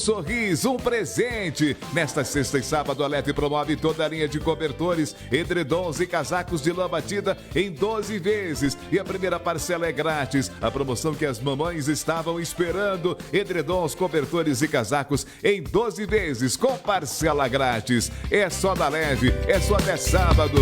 Sorriso, um presente. Nesta sexta e sábado, a Leve promove toda a linha de cobertores, edredons e casacos de lã batida em 12 vezes. E a primeira parcela é grátis. A promoção que as mamães estavam esperando. Edredons, cobertores e casacos em 12 vezes com parcela grátis. É só da Leve, é só até sábado.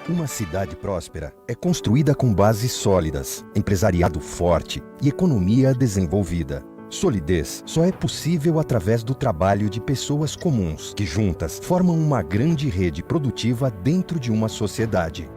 Uma cidade próspera é construída com bases sólidas, empresariado forte e economia desenvolvida. Solidez só é possível através do trabalho de pessoas comuns, que juntas formam uma grande rede produtiva dentro de uma sociedade.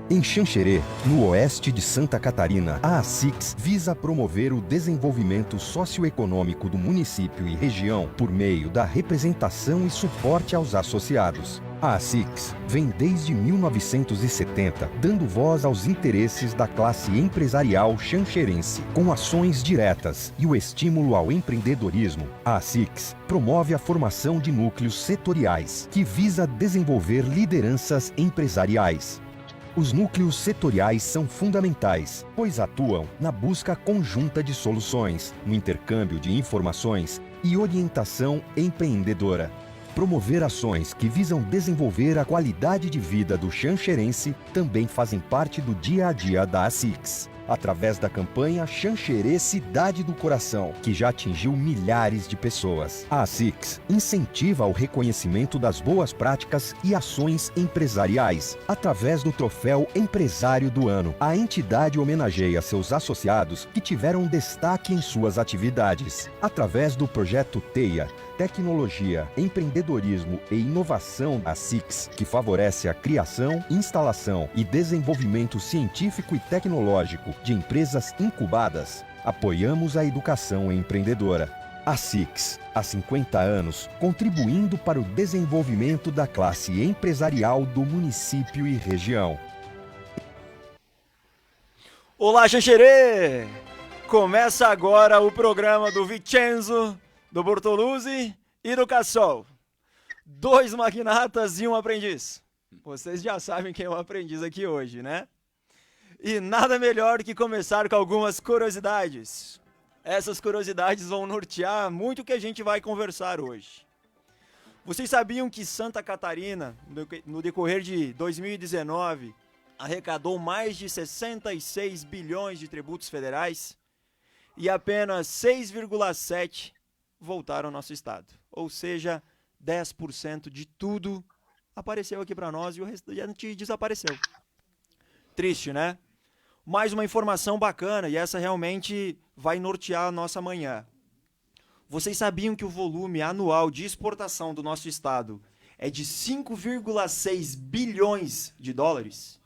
Em Xanxerê, no oeste de Santa Catarina, a ASICS visa promover o desenvolvimento socioeconômico do município e região por meio da representação e suporte aos associados. A ASICS vem desde 1970 dando voz aos interesses da classe empresarial xanxerense, com ações diretas e o estímulo ao empreendedorismo. A ASICS promove a formação de núcleos setoriais, que visa desenvolver lideranças empresariais. Os núcleos setoriais são fundamentais, pois atuam na busca conjunta de soluções, no intercâmbio de informações e orientação empreendedora. Promover ações que visam desenvolver a qualidade de vida do xanxerense também fazem parte do dia a dia da ASICS, através da campanha Xanxerê Cidade do Coração, que já atingiu milhares de pessoas. A ASICS incentiva o reconhecimento das boas práticas e ações empresariais, através do troféu Empresário do Ano. A entidade homenageia seus associados que tiveram destaque em suas atividades, através do projeto TEIA, Tecnologia, Empreendedorismo e Inovação da ASICS, que favorece a criação, instalação e desenvolvimento científico e tecnológico de empresas incubadas. Apoiamos a educação empreendedora. ASICS, há 50 anos, contribuindo para o desenvolvimento da classe empresarial do município e região. Olá, Xanxerê! Começa agora o programa do Vincenzo, do Bortoluzzi e do Cassol. 2 magnatas e um aprendiz. Vocês já sabem quem é o aprendiz aqui hoje, né? E nada melhor que começar com algumas curiosidades. Essas curiosidades vão nortear muito o que a gente vai conversar hoje. Vocês sabiam que Santa Catarina, no decorrer de 2019, arrecadou mais de 66 bilhões de tributos federais e apenas 6,7 voltaram ao nosso estado. Ou seja, 10% de tudo apareceu aqui para nós e o restante desapareceu. Triste, né? Mais uma informação bacana e essa realmente vai nortear a nossa manhã. Vocês sabiam que o volume anual de exportação do nosso estado é de 5,6 bilhões de dólares?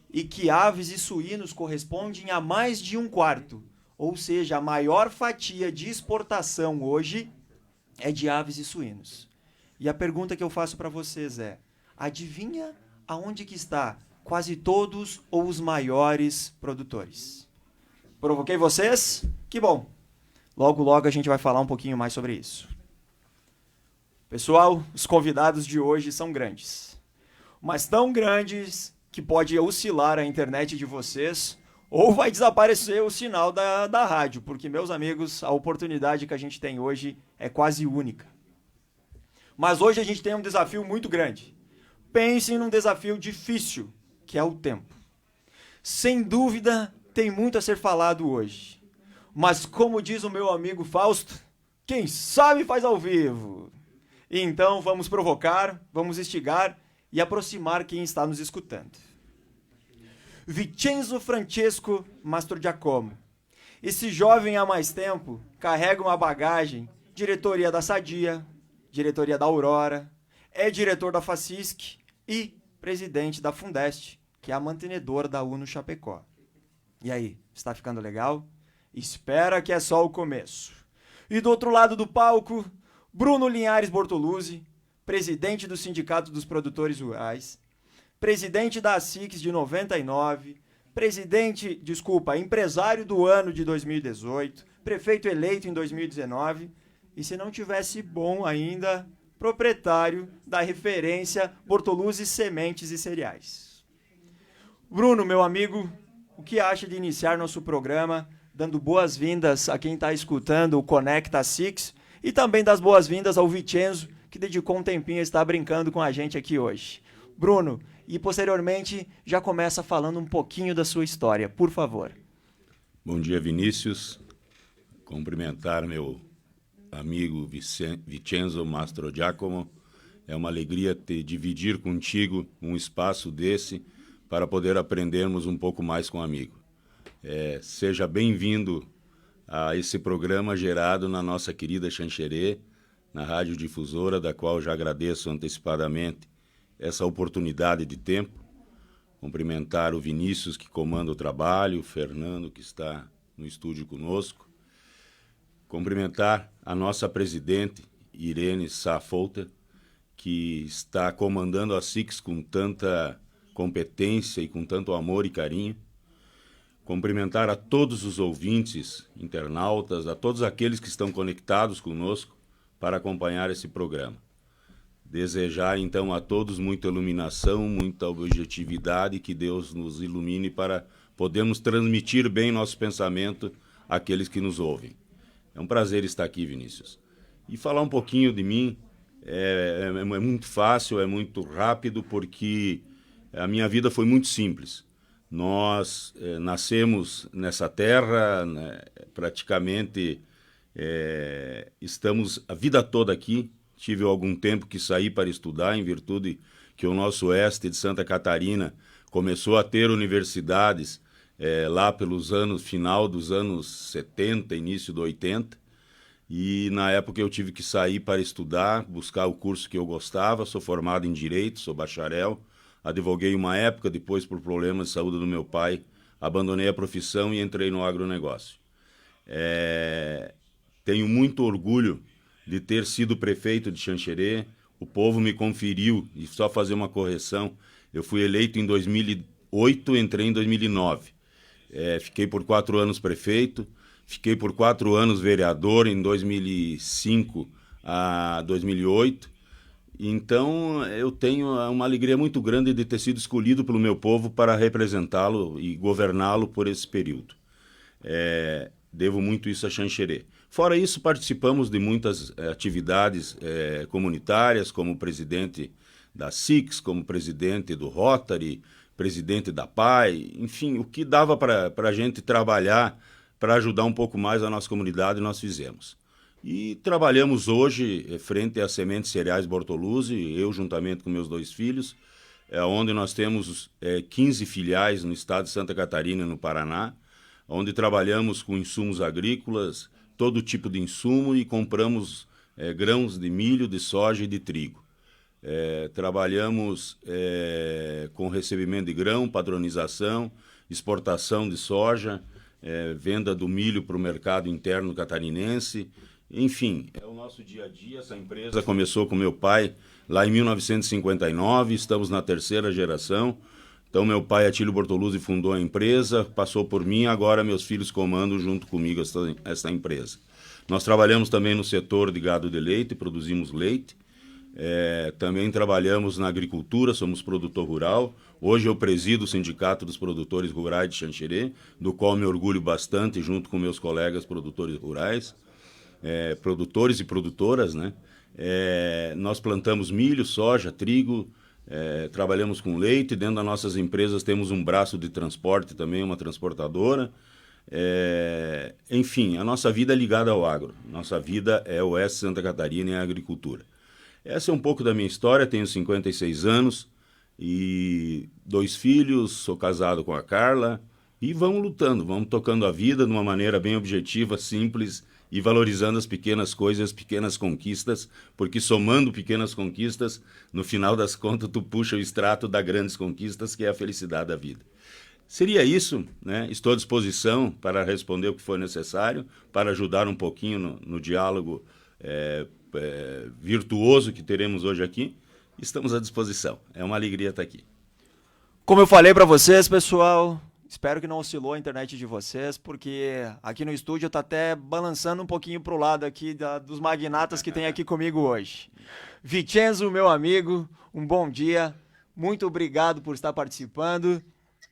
E que aves e suínos correspondem a mais de 1/4. Ou seja, a maior fatia de exportação hoje é de aves e suínos. E a pergunta que eu faço para vocês é: adivinha aonde que está quase todos ou os maiores produtores? Provoquei vocês? Que bom! Logo, logo a gente vai falar um pouquinho mais sobre isso. Pessoal, os convidados de hoje são grandes. Mas tão grandes que pode oscilar a internet de vocês ou vai desaparecer o sinal da rádio, porque, meus amigos, a oportunidade que a gente tem hoje é quase única. Mas hoje a gente tem um desafio muito grande. Pensem num desafio difícil, que é o tempo. Sem dúvida, tem muito a ser falado hoje. Mas como diz o meu amigo Fausto, quem sabe faz ao vivo. Então vamos provocar, vamos instigar e aproximar quem está nos escutando. Vincenzo Francesco Mastrogiacomo. Esse jovem há mais tempo carrega uma bagagem, diretoria da Sadia, diretoria da Aurora, é diretor da Facisc e presidente da Fundest, que é a mantenedora da UNO Chapecó. E aí, está ficando legal? Espera que é só o começo. E do outro lado do palco, Bruno Linhares Bortoluzzi, presidente do Sindicato dos Produtores Rurais, presidente da ASICS de 99, empresário do ano de 2018, prefeito eleito em 2019, e se não tivesse bom ainda, proprietário da referência Bortoluzzi Sementes e Cereais. Bruno, meu amigo, o que acha de iniciar nosso programa dando boas-vindas a quem está escutando o Conecta Six e também das boas-vindas ao Vincenzo, que dedicou um tempinho a estar brincando com a gente aqui hoje. Bruno, e posteriormente já começa falando um pouquinho da sua história, por favor. Bom dia, Vinícius. Cumprimentar meu amigo Vincenzo Mastrogiacomo. É uma alegria dividir contigo um espaço desse para poder aprendermos um pouco mais com o amigo. Seja bem-vindo a esse programa gerado na nossa querida Xanxerê, na Rádio Difusora, da qual já agradeço antecipadamente essa oportunidade de tempo. Cumprimentar o Vinícius, que comanda o trabalho, o Fernando, que está no estúdio conosco. Cumprimentar a nossa presidente, Irene Saffolter, que está comandando a SICS com tanta competência e com tanto amor e carinho. Cumprimentar a todos os ouvintes, internautas, a todos aqueles que estão conectados conosco para acompanhar esse programa. Desejar, então, a todos muita iluminação, muita objetividade, que Deus nos ilumine para podermos transmitir bem nosso pensamento àqueles que nos ouvem. É um prazer estar aqui, Vinícius. E falar um pouquinho de mim é muito fácil, é muito rápido, porque a minha vida foi muito simples. Nós nascemos nessa terra, né, praticamente estamos a vida toda aqui. Tive algum tempo que saí para estudar, em virtude que o nosso oeste de Santa Catarina começou a ter universidades lá pelos anos, final dos anos 70, início do 80. E na época eu tive que sair para estudar, buscar o curso que eu gostava. Sou formado em Direito, sou bacharel. Advoguei uma época, depois por problemas de saúde do meu pai, abandonei a profissão e entrei no agronegócio. Tenho muito orgulho de ter sido prefeito de Xanxerê. O povo me conferiu, e só fazer uma correção, eu fui eleito em 2008, entrei em 2009. Fiquei por 4 anos prefeito, fiquei por 4 anos vereador, em 2005 a 2008. Então, eu tenho uma alegria muito grande de ter sido escolhido pelo meu povo para representá-lo e governá-lo por esse período. Devo muito isso a Xanxerê. Fora isso, participamos de muitas atividades comunitárias, como presidente da SICS, como presidente do Rotary, presidente da PAI, enfim, o que dava para a gente trabalhar para ajudar um pouco mais a nossa comunidade, nós fizemos. E trabalhamos hoje frente às Sementes Cereais Bortoluzzi, eu juntamente com meus 2 filhos, onde nós temos 15 filiais no estado de Santa Catarina e no Paraná, onde trabalhamos com insumos agrícolas, todo tipo de insumo, e compramos grãos de milho, de soja e de trigo. Trabalhamos com recebimento de grão, padronização, exportação de soja, venda do milho para o mercado interno catarinense. Enfim, é o nosso dia a dia. Essa empresa começou com meu pai lá em 1959, estamos na 3ª geração. Então, meu pai, Atílio Bortoluzzi, fundou a empresa, passou por mim, agora meus filhos comandam junto comigo essa empresa. Nós trabalhamos também no setor de gado de leite, produzimos leite. Também trabalhamos na agricultura, somos produtor rural. Hoje eu presido o Sindicato dos Produtores Rurais de Xanxerê, do qual me orgulho bastante, junto com meus colegas produtores rurais, produtores e produtoras, né? Nós plantamos milho, soja, trigo, trabalhamos com leite. Dentro das nossas empresas temos um braço de transporte também, uma transportadora. Enfim, a nossa vida é ligada ao agro. Nossa vida é o Oeste Santa Catarina e a agricultura. Essa é um pouco da minha história. Tenho 56 anos e 2 filhos, sou casado com a Carla e vamos lutando, vamos tocando a vida de uma maneira bem objetiva, simples e valorizando as pequenas coisas, as pequenas conquistas, porque somando pequenas conquistas, no final das contas tu puxa o extrato das grandes conquistas, que é a felicidade da vida. Seria isso, né? Estou à disposição para responder o que for necessário, para ajudar um pouquinho no diálogo virtuoso que teremos hoje aqui. Estamos à disposição. É uma alegria estar aqui. Como eu falei para vocês, pessoal, espero que não oscilou a internet de vocês, porque aqui no estúdio tá até balançando um pouquinho pro lado aqui dos magnatas que tem aqui comigo hoje. Vicenzo, meu amigo, um bom dia. Muito obrigado por estar participando.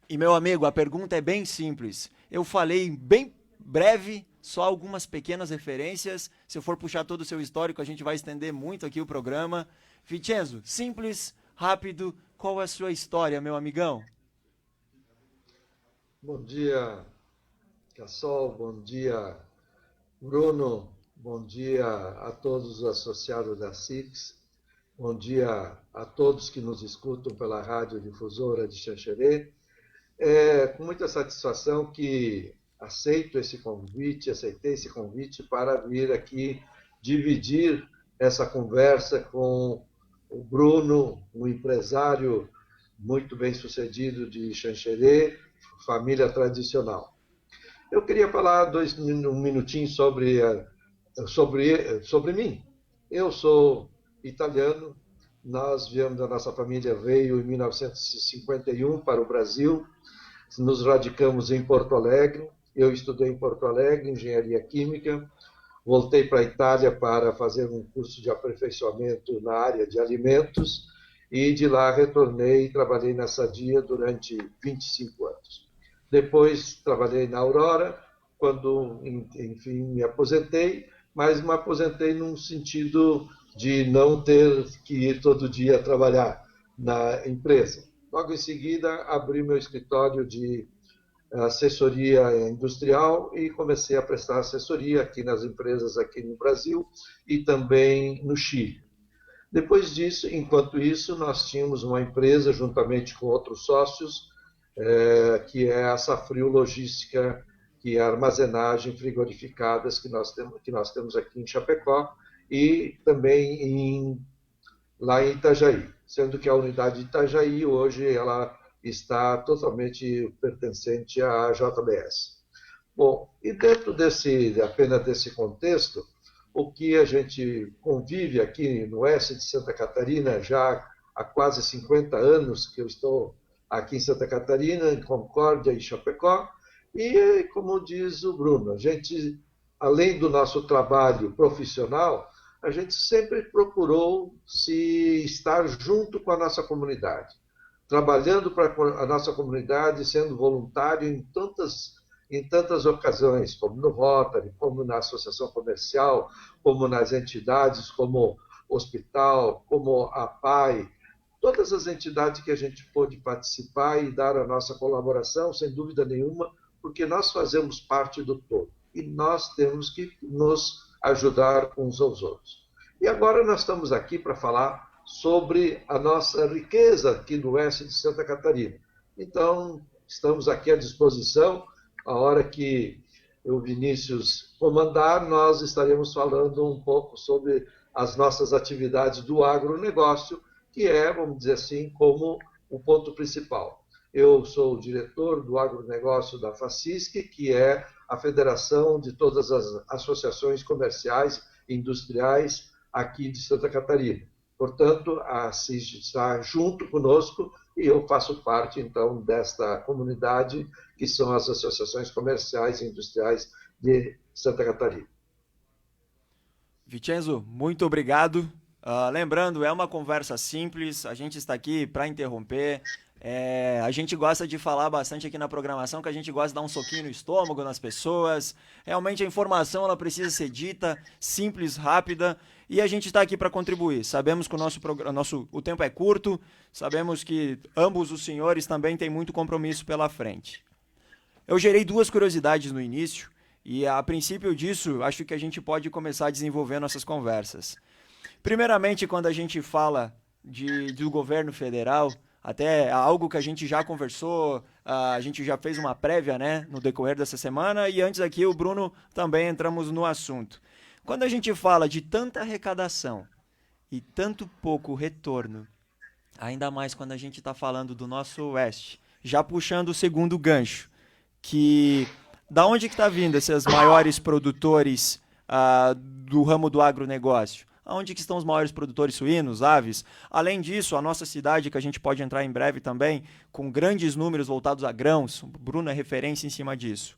E, meu amigo, a pergunta é bem simples. Eu falei bem breve, só algumas pequenas referências. Se eu for puxar todo o seu histórico, a gente vai estender muito aqui o programa. Vicenzo, simples, rápido, qual é a sua história, meu amigão? Bom dia, Cassol, bom dia, Bruno, bom dia a todos os associados da CIX, bom dia a todos que nos escutam pela Rádio Difusora de Xanxerê. É com muita satisfação que aceitei esse convite para vir aqui dividir essa conversa com o Bruno, um empresário muito bem sucedido de Xanxerê, família tradicional. Eu queria falar um minutinho sobre mim. Eu sou italiano, a nossa família veio em 1951 para o Brasil, nos radicamos em Porto Alegre, eu estudei em Porto Alegre, engenharia química, voltei para a Itália para fazer um curso de aperfeiçoamento na área de alimentos e de lá retornei e trabalhei na Sadia durante 25 anos. Depois trabalhei na Aurora, quando, enfim, me aposentei, mas me aposentei num sentido de não ter que ir todo dia trabalhar na empresa. Logo em seguida, abri meu escritório de assessoria industrial e comecei a prestar assessoria aqui nas empresas aqui no Brasil e também no Chile. Depois disso, enquanto isso, nós tínhamos uma empresa juntamente com outros sócios, que é a Safrio Logística, que é a armazenagem frigorificadas que nós temos aqui em Chapecó e também lá em Itajaí, sendo que a unidade de Itajaí hoje ela está totalmente pertencente à JBS. Bom, e dentro apenas desse contexto, o que a gente convive aqui no oeste de Santa Catarina já há quase 50 anos que eu estou aqui em Santa Catarina, em Concórdia e Chapecó, e como diz o Bruno, a gente, além do nosso trabalho profissional, a gente sempre procurou se estar junto com a nossa comunidade, trabalhando para a nossa comunidade, sendo voluntário em tantas ocasiões, como no Rotary, como na Associação Comercial, como nas entidades como Hospital, como a PAI, todas as entidades que a gente pôde participar e dar a nossa colaboração, sem dúvida nenhuma, porque nós fazemos parte do todo e nós temos que nos ajudar uns aos outros. E agora nós estamos aqui para falar sobre a nossa riqueza aqui no oeste de Santa Catarina. Então, estamos aqui à disposição. A hora que o Vinícius comandar, nós estaremos falando um pouco sobre as nossas atividades do agronegócio, que é, vamos dizer assim, como o ponto principal. Eu sou o diretor do agronegócio da FACISC, que é a federação de todas as associações comerciais e industriais aqui de Santa Catarina. Portanto, a CISG está junto conosco e eu faço parte, então, desta comunidade, que são as associações comerciais e industriais de Santa Catarina. Vicenzo, muito obrigado. Lembrando, é uma conversa simples, a gente está aqui para interromper. A gente gosta de falar bastante aqui na programação, que a gente gosta de dar um soquinho no estômago nas pessoas. Realmente a informação ela precisa ser dita, simples, rápida. E a gente está aqui para contribuir. Sabemos que o tempo é curto, sabemos que ambos os senhores também têm muito compromisso pela frente. Eu gerei 2 curiosidades no início, e a princípio disso, acho que a gente pode começar a desenvolver nossas conversas. Primeiramente, quando a gente fala do governo federal, até algo que a gente já conversou, a gente já fez uma prévia, né, no decorrer dessa semana, e antes aqui o Bruno também entramos no assunto. Quando a gente fala de tanta arrecadação e tanto pouco retorno, ainda mais quando a gente está falando do nosso oeste, já puxando o segundo gancho, que da onde que está vindo esses maiores produtores do ramo do agronegócio? Onde que estão os maiores produtores suínos, aves? Além disso, a nossa cidade, que a gente pode entrar em breve também, com grandes números voltados a grãos, o Bruno é referência em cima disso.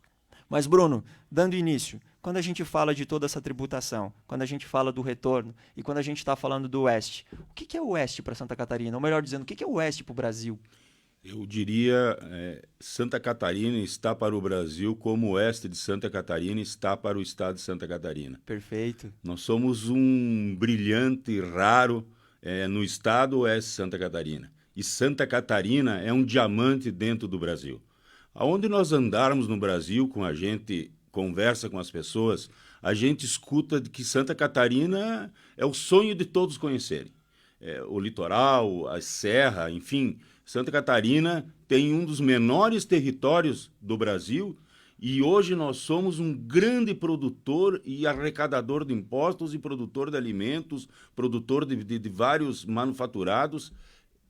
Mas, Bruno, dando início, quando a gente fala de toda essa tributação, quando a gente fala do retorno e quando a gente está falando do oeste, o que é o oeste para Santa Catarina? Ou melhor dizendo, o que é o oeste para o Brasil? Eu diria, Santa Catarina está para o Brasil como o oeste de Santa Catarina está para o estado de Santa Catarina. Perfeito. Nós somos um brilhante raro no estado oeste de Santa Catarina. E Santa Catarina é um diamante dentro do Brasil. Aonde nós andarmos no Brasil, com a gente conversa com as pessoas, a gente escuta que Santa Catarina é o sonho de todos conhecerem. O litoral, a serra, enfim... Santa Catarina tem um dos menores territórios do Brasil e hoje nós somos um grande produtor e arrecadador de impostos e produtor de alimentos, produtor de vários manufaturados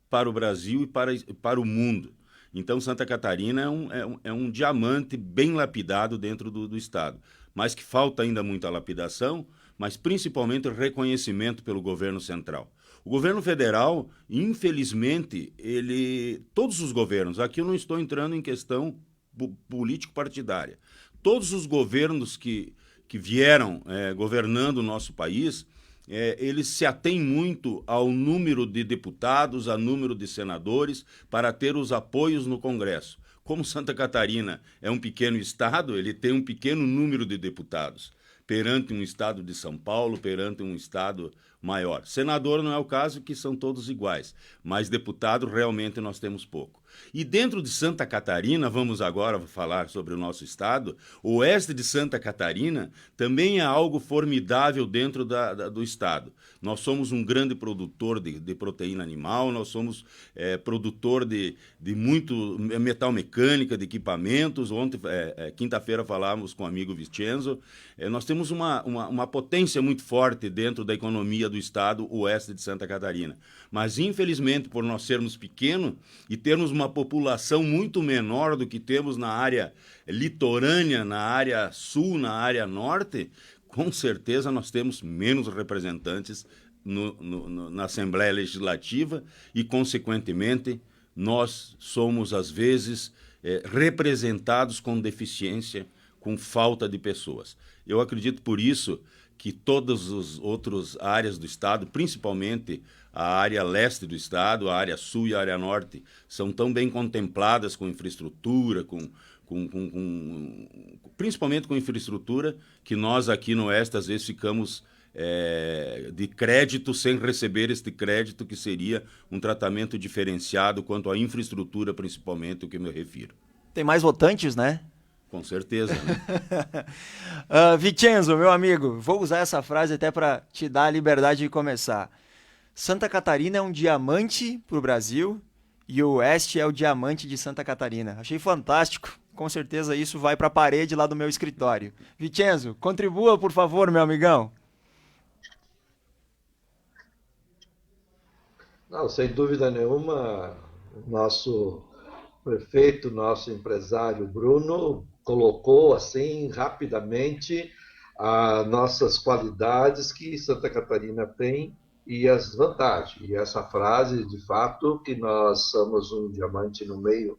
para o Brasil e para o mundo. Então, Santa Catarina é um diamante bem lapidado dentro do estado, mas que falta ainda muita lapidação, mas principalmente reconhecimento pelo governo central. O governo federal, infelizmente, todos os governos, aqui eu não estou entrando em questão político-partidária, todos os governos que vieram governando o nosso país, eles se atêm muito ao número de deputados, ao número de senadores, para ter os apoios no Congresso. Como Santa Catarina é um pequeno estado, ele tem um pequeno número de deputados, perante um estado de São Paulo, perante um estado maior. Senador não é o caso, que são todos iguais, mas deputado realmente nós temos pouco. E dentro de Santa Catarina, vamos agora falar sobre o nosso estado, o oeste de Santa Catarina também é algo formidável dentro do estado. Nós somos um grande produtor de proteína animal, nós somos produtor de muito metal mecânica, de equipamentos. Ontem, quinta-feira, falávamos com o amigo Vicenzo. Nós temos uma potência muito forte dentro da economia do estado oeste de Santa Catarina. Mas, infelizmente, por nós sermos pequenos e termos uma população muito menor do que temos na área litorânea, na área sul, na área norte, com certeza nós temos menos representantes na Assembleia Legislativa e, consequentemente, nós somos, às vezes, representados com deficiência, com falta de pessoas. Eu acredito, por isso, que todas as outras áreas do estado, principalmente a área leste do estado, a área sul e a área norte, são tão bem contempladas com infraestrutura, principalmente com infraestrutura, que nós aqui no oeste às vezes ficamos de crédito sem receber este crédito, que seria um tratamento diferenciado quanto à infraestrutura, principalmente, o que eu me refiro. Tem mais votantes, né? Com certeza, né? Vicenzo, meu amigo, vou usar essa frase até para te dar a liberdade de começar. Santa Catarina é um diamante para o Brasil e o oeste é o diamante de Santa Catarina. Achei fantástico. Com certeza isso vai para a parede lá do meu escritório. Vicenzo, contribua, por favor, meu amigão. Não, sem dúvida nenhuma, o nosso prefeito, nosso empresário Bruno, colocou assim rapidamente as nossas qualidades que Santa Catarina tem e as vantagens. E essa frase, de fato, que nós somos um diamante no meio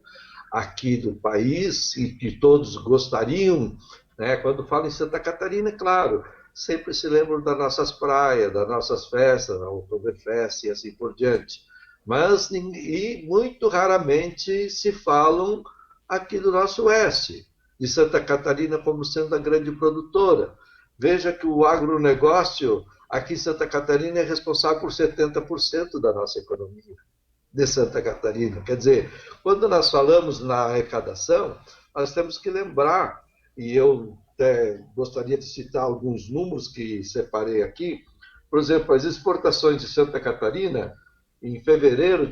aqui do país e que todos gostariam, né? Quando fala em Santa Catarina, claro, sempre se lembram das nossas praias, das nossas festas, a Oktoberfest e assim por diante. Mas e muito raramente se falam aqui do nosso oeste, de Santa Catarina como sendo a grande produtora. Veja que o agronegócio Aqui em Santa Catarina é responsável por 70% da nossa economia de Santa Catarina. Quer dizer, quando nós falamos na arrecadação, nós temos que lembrar, e eu até gostaria de citar alguns números que separei aqui. Por exemplo, as exportações de Santa Catarina, em fevereiro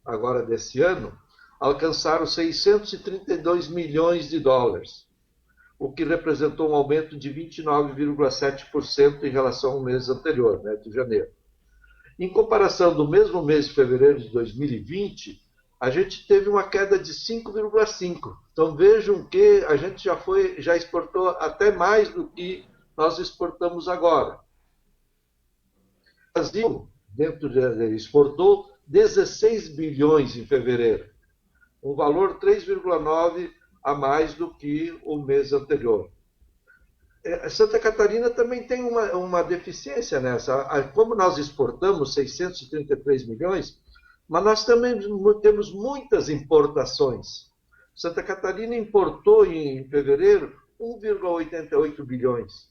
agora desse ano, alcançaram 632 milhões de dólares, o que representou um aumento de 29,7% em relação ao mês anterior, né, de janeiro. Em comparação do mesmo mês de fevereiro de 2020, a gente teve uma queda de 5,5%. Então vejam que a gente já exportou até mais do que nós exportamos agora. O Brasil exportou 16 bilhões em fevereiro, um valor 3,9% a mais do que o mês anterior. Santa Catarina também tem uma deficiência nessa. Como nós exportamos 633 milhões, mas nós também temos muitas importações. Santa Catarina importou em fevereiro 1,88 bilhões.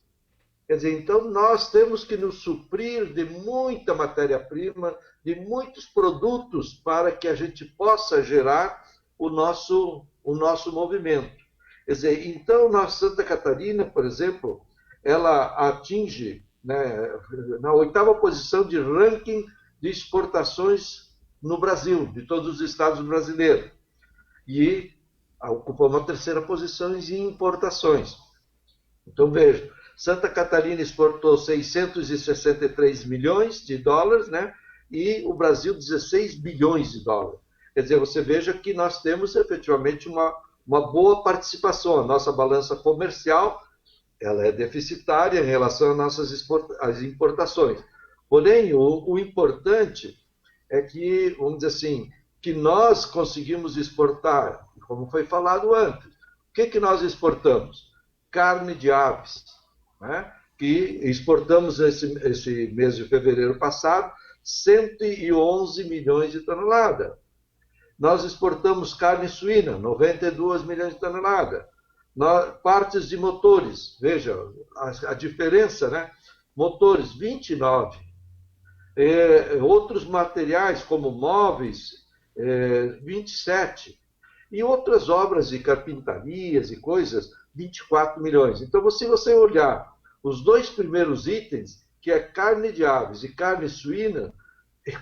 Quer dizer, então nós temos que nos suprir de muita matéria-prima, de muitos produtos para que a gente possa gerar o nosso movimento. Quer dizer, então, Santa Catarina, por exemplo, ela atinge, né, na 8ª posição de ranking de exportações no Brasil, de todos os estados brasileiros. E ocupa uma 3ª posição em importações. Então, veja, Santa Catarina exportou 663 milhões de dólares, né, e o Brasil 16 bilhões de dólares. Quer dizer, você veja que nós temos efetivamente uma boa participação. A nossa balança comercial ela é deficitária em relação às nossas às importações. Porém, o importante é que, vamos dizer assim, que nós conseguimos exportar, como foi falado antes. O que nós exportamos? Carne de aves, né? Que exportamos esse mês de fevereiro passado 111 milhões de toneladas. Nós exportamos carne suína, 92 milhões de toneladas. Partes de motores, veja a diferença, né? Motores, 29. Outros materiais, como móveis, 27. E outras obras de carpintarias e coisas, 24 milhões. Então, se você olhar os dois primeiros itens, que é carne de aves e carne suína,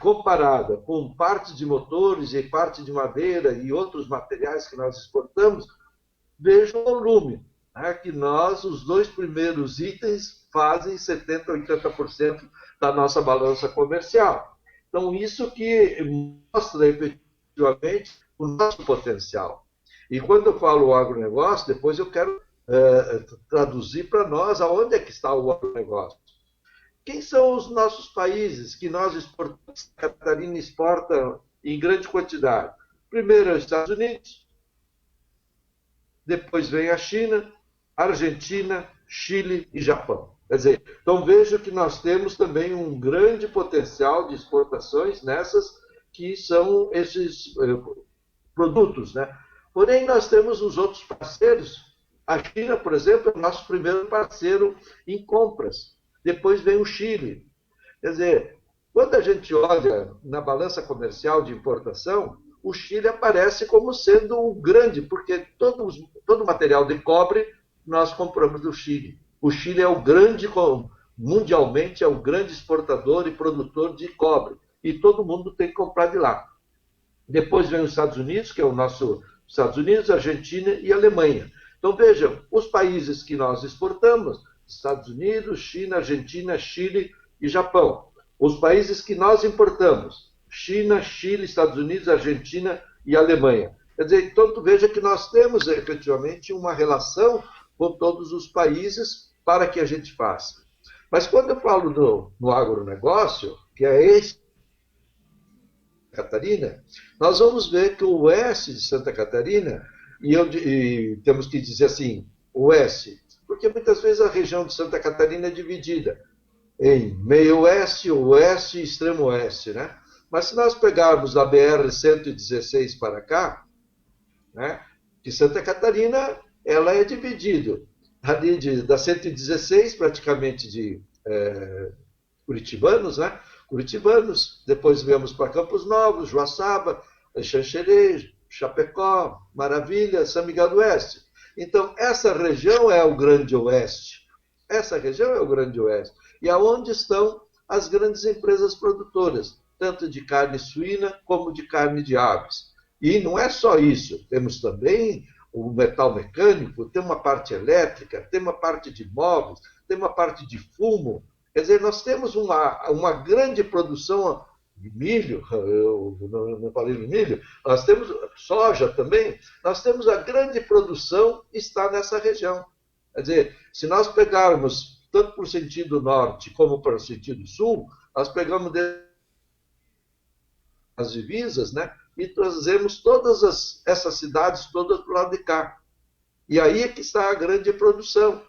comparada com partes de motores e parte de madeira e outros materiais que nós exportamos, veja o volume, né, que os dois primeiros itens fazem 70%, 80% da nossa balança comercial. Então, isso que mostra efetivamente o nosso potencial. E quando eu falo agronegócio, depois eu quero traduzir para nós aonde é que está o agronegócio. Quem são os nossos países que nós exportamos? A Catarina exporta em grande quantidade. Primeiro é os Estados Unidos, depois vem a China, Argentina, Chile e Japão. Quer dizer, então veja que nós temos também um grande potencial de exportações nessas que são esses produtos, né? Porém, nós temos os outros parceiros. A China, por exemplo, é o nosso primeiro parceiro em compras. Depois vem o Chile. Quer dizer, quando a gente olha na balança comercial de importação, o Chile aparece como sendo um grande, porque todo material de cobre nós compramos do Chile. O Chile é o grande, mundialmente, é o grande exportador e produtor de cobre. E todo mundo tem que comprar de lá. Depois vem os Estados Unidos, que é o nosso Estados Unidos, Argentina e Alemanha. Então vejam, os países que nós exportamos, Estados Unidos, China, Argentina, Chile e Japão. Os países que nós importamos, China, Chile, Estados Unidos, Argentina e Alemanha. Quer dizer, então tu veja que nós temos efetivamente uma relação com todos os países para que a gente faça. Mas quando eu falo no agronegócio, que é esse Catarina, nós vamos ver que o oeste de Santa Catarina, e temos que dizer assim, oeste, porque muitas vezes a região de Santa Catarina é dividida em meio oeste, oeste e extremo oeste, né? Mas se nós pegarmos da BR-116 para cá, né, que Santa Catarina ela é dividida ali da 116, praticamente curitibanos, né? Curitibanos, depois viemos para Campos Novos, Joaçaba, Xanxerê, Chapecó, Maravilha, São Miguel do Oeste. Então, essa região é o Grande Oeste. Essa região é o Grande Oeste. E aonde estão as grandes empresas produtoras, tanto de carne suína como de carne de aves. E não é só isso, temos também o metal mecânico, tem uma parte elétrica, tem uma parte de móveis, tem uma parte de fumo. Quer dizer, nós temos uma grande produção de milho, eu não falei de milho, nós temos soja também, nós temos a grande produção está nessa região. Quer dizer, se nós pegarmos tanto para o sentido norte como para o sentido sul, nós pegamos as divisas, né, e trazemos todas essas cidades todas para o lado de cá. E aí é que está a grande produção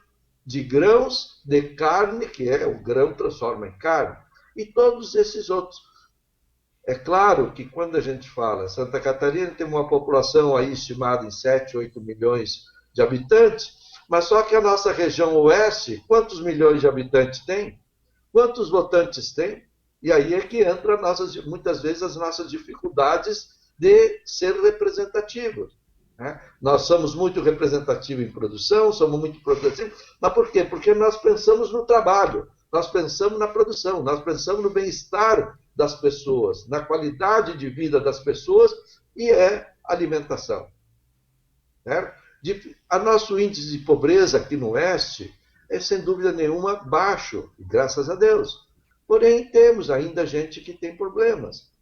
de grãos, de carne, que é o grão transforma em carne, e todos esses outros. É claro que quando a gente fala, Santa Catarina tem uma população aí estimada em 7, 8 milhões de habitantes, mas só que a nossa região oeste, quantos milhões de habitantes tem? Quantos votantes tem? E aí é que entra muitas vezes as nossas dificuldades de ser representativos. Né? Nós somos muito representativos em produção, somos muito produtivos, mas por quê? Porque nós pensamos no trabalho, nós pensamos na produção, nós pensamos no bem-estar das pessoas, na qualidade de vida das pessoas e alimentação. Certo? A nosso índice de pobreza aqui no Oeste é, sem dúvida nenhuma, baixo, graças a Deus. Porém, temos ainda gente que tem problemas.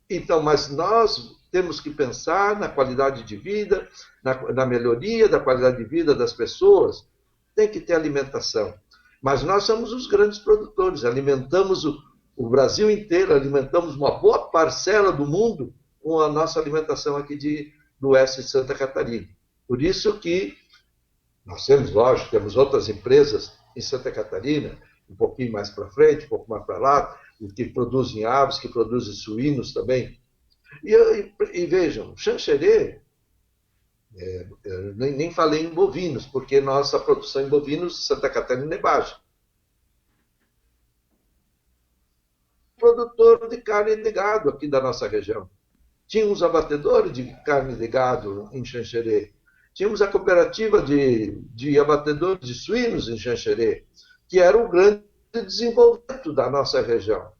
Então, mas nós temos que pensar na qualidade de vida, na melhoria da qualidade de vida das pessoas. Tem que ter alimentação. Mas nós somos os grandes produtores, alimentamos o Brasil inteiro, alimentamos uma boa parcela do mundo com a nossa alimentação aqui do oeste de Santa Catarina. Por isso que nós temos, lógico, temos outras empresas em Santa Catarina, um pouquinho mais para frente, um pouco mais para lá, que produzem aves, que produzem suínos também. E vejam, Xanxerê, nem falei em bovinos, porque nossa produção em bovinos em Santa Catarina é baixa. Produtor de carne de gado aqui da nossa região. Tínhamos abatedores de carne de gado em Xanxerê. Tínhamos a cooperativa de abatedores de suínos em Xanxerê, que era um grande desenvolvimento da nossa região.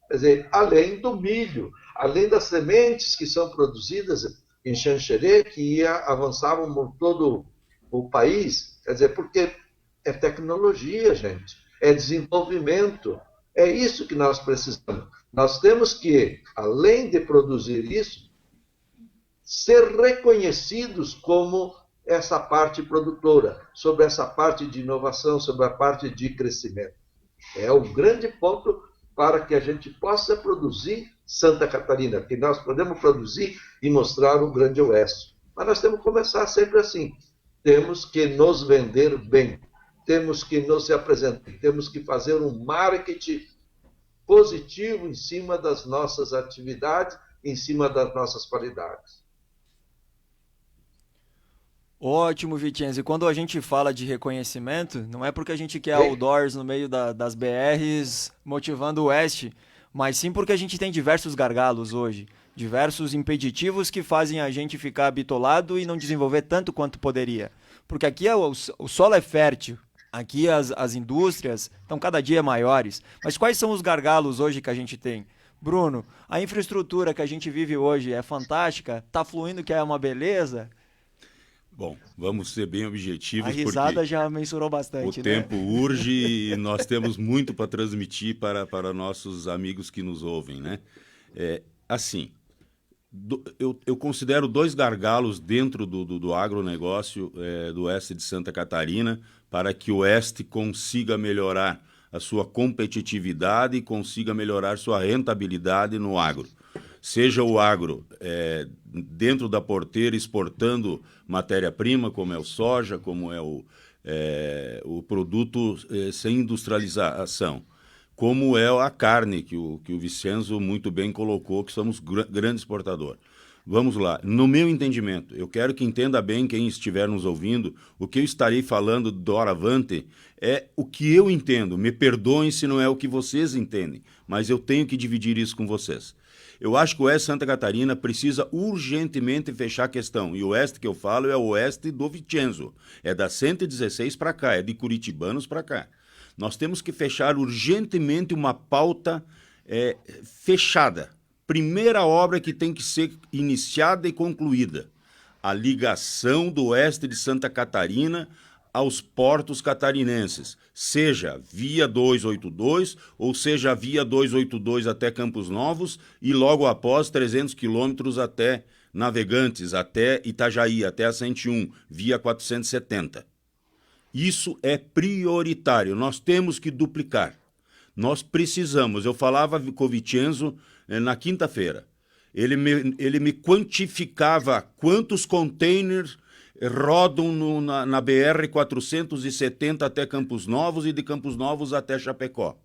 Quer dizer, além do milho, além das sementes que são produzidas em Xanxerê, que avançavam por todo o país. Quer dizer, porque é tecnologia, gente, é desenvolvimento. É isso que nós precisamos. Nós temos que, além de produzir isso, ser reconhecidos como essa parte produtora, sobre essa parte de inovação, sobre a parte de crescimento. É um grande ponto para que a gente possa produzir Santa Catarina, que nós podemos produzir e mostrar o Grande Oeste. Mas nós temos que começar sempre assim. Temos que nos vender bem, temos que nos apresentar, temos que fazer um marketing positivo em cima das nossas atividades, em cima das nossas qualidades. Ótimo, Vicenzo. E quando a gente fala de reconhecimento, não é porque a gente quer outdoors no meio das BRs motivando o Oeste, mas sim porque a gente tem diversos gargalos hoje, diversos impeditivos que fazem a gente ficar bitolado e não desenvolver tanto quanto poderia. Porque aqui o solo é fértil, aqui as indústrias estão cada dia maiores. Mas quais são os gargalos hoje que a gente tem? Bruno, a infraestrutura que a gente vive hoje é fantástica, está fluindo, que é uma beleza. Bom, vamos ser bem objetivos. A risada já mensurou bastante. O tempo urge e nós temos muito para transmitir para nossos amigos que nos ouvem, né? Assim, eu considero dois gargalos dentro do agronegócio do oeste de Santa Catarina para que o oeste consiga melhorar a sua competitividade e consiga melhorar sua rentabilidade no agro. Seja o agro dentro da porteira exportando matéria-prima, como é o soja, como é o produto sem industrialização, como é a carne, que o Vicenzo muito bem colocou, que somos grande exportador. Vamos lá. No meu entendimento, eu quero que entenda bem quem estiver nos ouvindo, o que eu estarei falando doravante é o que eu entendo. Me perdoem se não é o que vocês entendem, mas eu tenho que dividir isso com vocês. Eu acho que o Oeste Santa Catarina precisa urgentemente fechar a questão. E o Oeste que eu falo é o Oeste do Vicenzo. É da 116 para cá, é de curitibanos para cá. Nós temos que fechar urgentemente uma pauta fechada. Primeira obra que tem que ser iniciada e concluída. A ligação do Oeste de Santa Catarina aos portos catarinenses, seja via 282 ou seja via 282 até Campos Novos e logo após 300 quilômetros até Navegantes, até Itajaí, até a 101, via 470. Isso é prioritário, nós temos que duplicar. Nós precisamos, eu falava com o Vicenzo na quinta-feira, ele me quantificava quantos containers rodam na BR-470 até Campos Novos e de Campos Novos até Chapecó.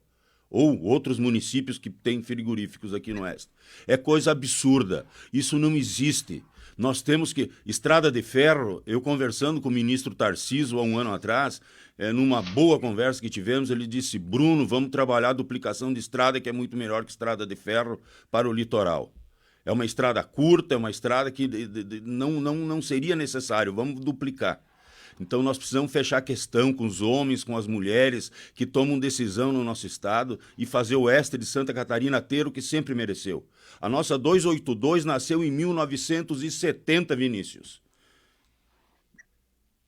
Ou outros municípios que têm frigoríficos aqui no Oeste. É coisa absurda. Isso não existe. Nós temos que... Estrada de ferro, eu conversando com o ministro Tarcísio há um ano atrás, numa boa conversa que tivemos, ele disse, Bruno, vamos trabalhar a duplicação de estrada, que é muito melhor que estrada de ferro para o litoral. É uma estrada curta, é uma estrada que não seria necessário, vamos duplicar. Então nós precisamos fechar a questão com os homens, com as mulheres que tomam decisão no nosso estado e fazer o Oeste de Santa Catarina ter o que sempre mereceu. A nossa 282 nasceu em 1970, Vinícius.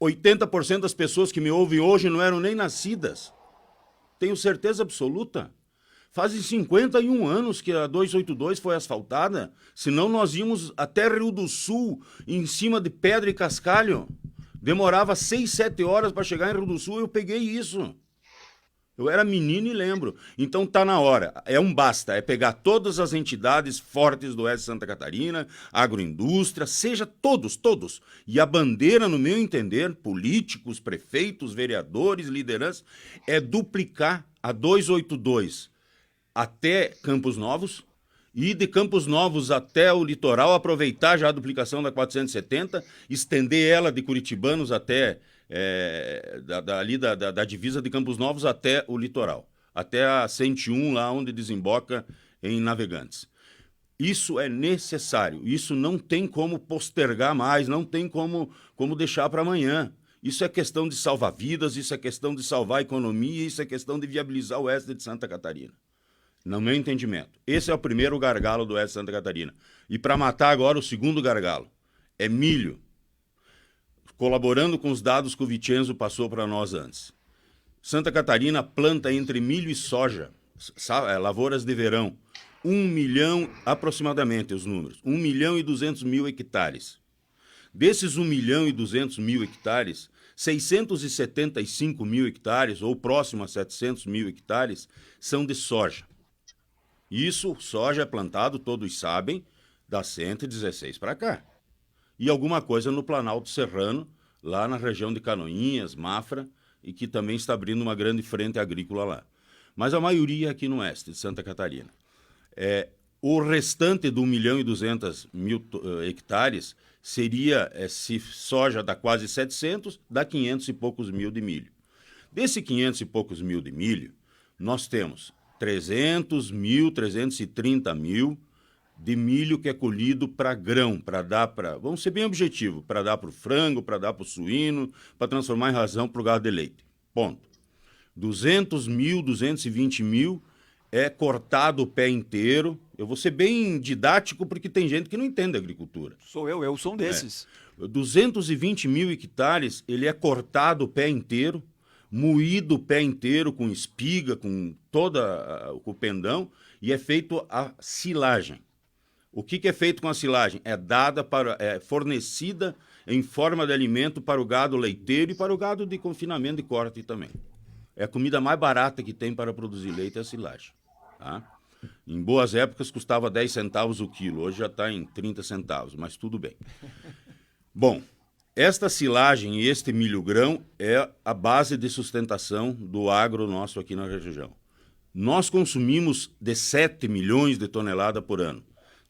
80% das pessoas que me ouvem hoje não eram nem nascidas. Tenho certeza absoluta. Fazem 51 anos que a 282 foi asfaltada, senão nós íamos até Rio do Sul, em cima de pedra e cascalho. Demorava 6, 7 horas para chegar em Rio do Sul, eu peguei isso. Eu era menino e lembro. Então tá na hora, é um basta, é pegar todas as entidades fortes do Oeste de Santa Catarina, agroindústria, seja todos. E a bandeira, no meu entender, políticos, prefeitos, vereadores, lideranças, é duplicar a 282 até Campos Novos, e de Campos Novos até o litoral, aproveitar já a duplicação da 470, estender ela de Curitibanos até, da divisa de Campos Novos até o litoral, até a 101, lá onde desemboca em Navegantes. Isso é necessário, isso não tem como postergar mais, não tem como deixar para amanhã. Isso é questão de salvar vidas, isso é questão de salvar a economia, isso é questão de viabilizar o Oeste de Santa Catarina. No meu entendimento. Esse é o primeiro gargalo do Oeste de Santa Catarina. E para matar agora o segundo gargalo, é milho. Colaborando com os dados que o Vicenzo passou para nós antes. Santa Catarina planta entre milho e soja, lavouras de verão, 1 milhão, aproximadamente os números, 1 milhão e 200 mil hectares. Desses 1 milhão e 200 mil hectares, 675 mil hectares, ou próximo a 700 mil hectares, são de soja. Isso, soja é plantado, todos sabem, da 116 para cá. E alguma coisa no Planalto Serrano, lá na região de Canoinhas, Mafra, e que também está abrindo uma grande frente agrícola lá. Mas a maioria aqui no oeste de Santa Catarina. O restante de 1 milhão e 200 mil hectares seria, se soja dá quase 700, dá 500 e poucos mil de milho. Desse 500 e poucos mil de milho, nós temos 300 mil, 330 mil de milho que é colhido para grão, para dar para, vamos ser bem objetivo, para dar para o frango, para dar para o suíno, para transformar em ração para o gado de leite. Ponto. 200 mil, 220 mil é cortado o pé inteiro. Eu vou ser bem didático porque tem gente que não entende agricultura. Eu sou um desses. 220 mil hectares, ele é cortado o pé inteiro, moído o pé inteiro com espiga, com o pendão, e é feito a silagem. O que é feito com a silagem? É fornecida em forma de alimento para o gado leiteiro e para o gado de confinamento e corte também. É a comida mais barata que tem para produzir leite, é a silagem. Tá? Em boas épocas custava 10 centavos o quilo, hoje já está em 30 centavos, mas tudo bem. Bom, esta silagem e este milho-grão é a base de sustentação do agro nosso aqui na região. Nós consumimos de 7 milhões de toneladas por ano.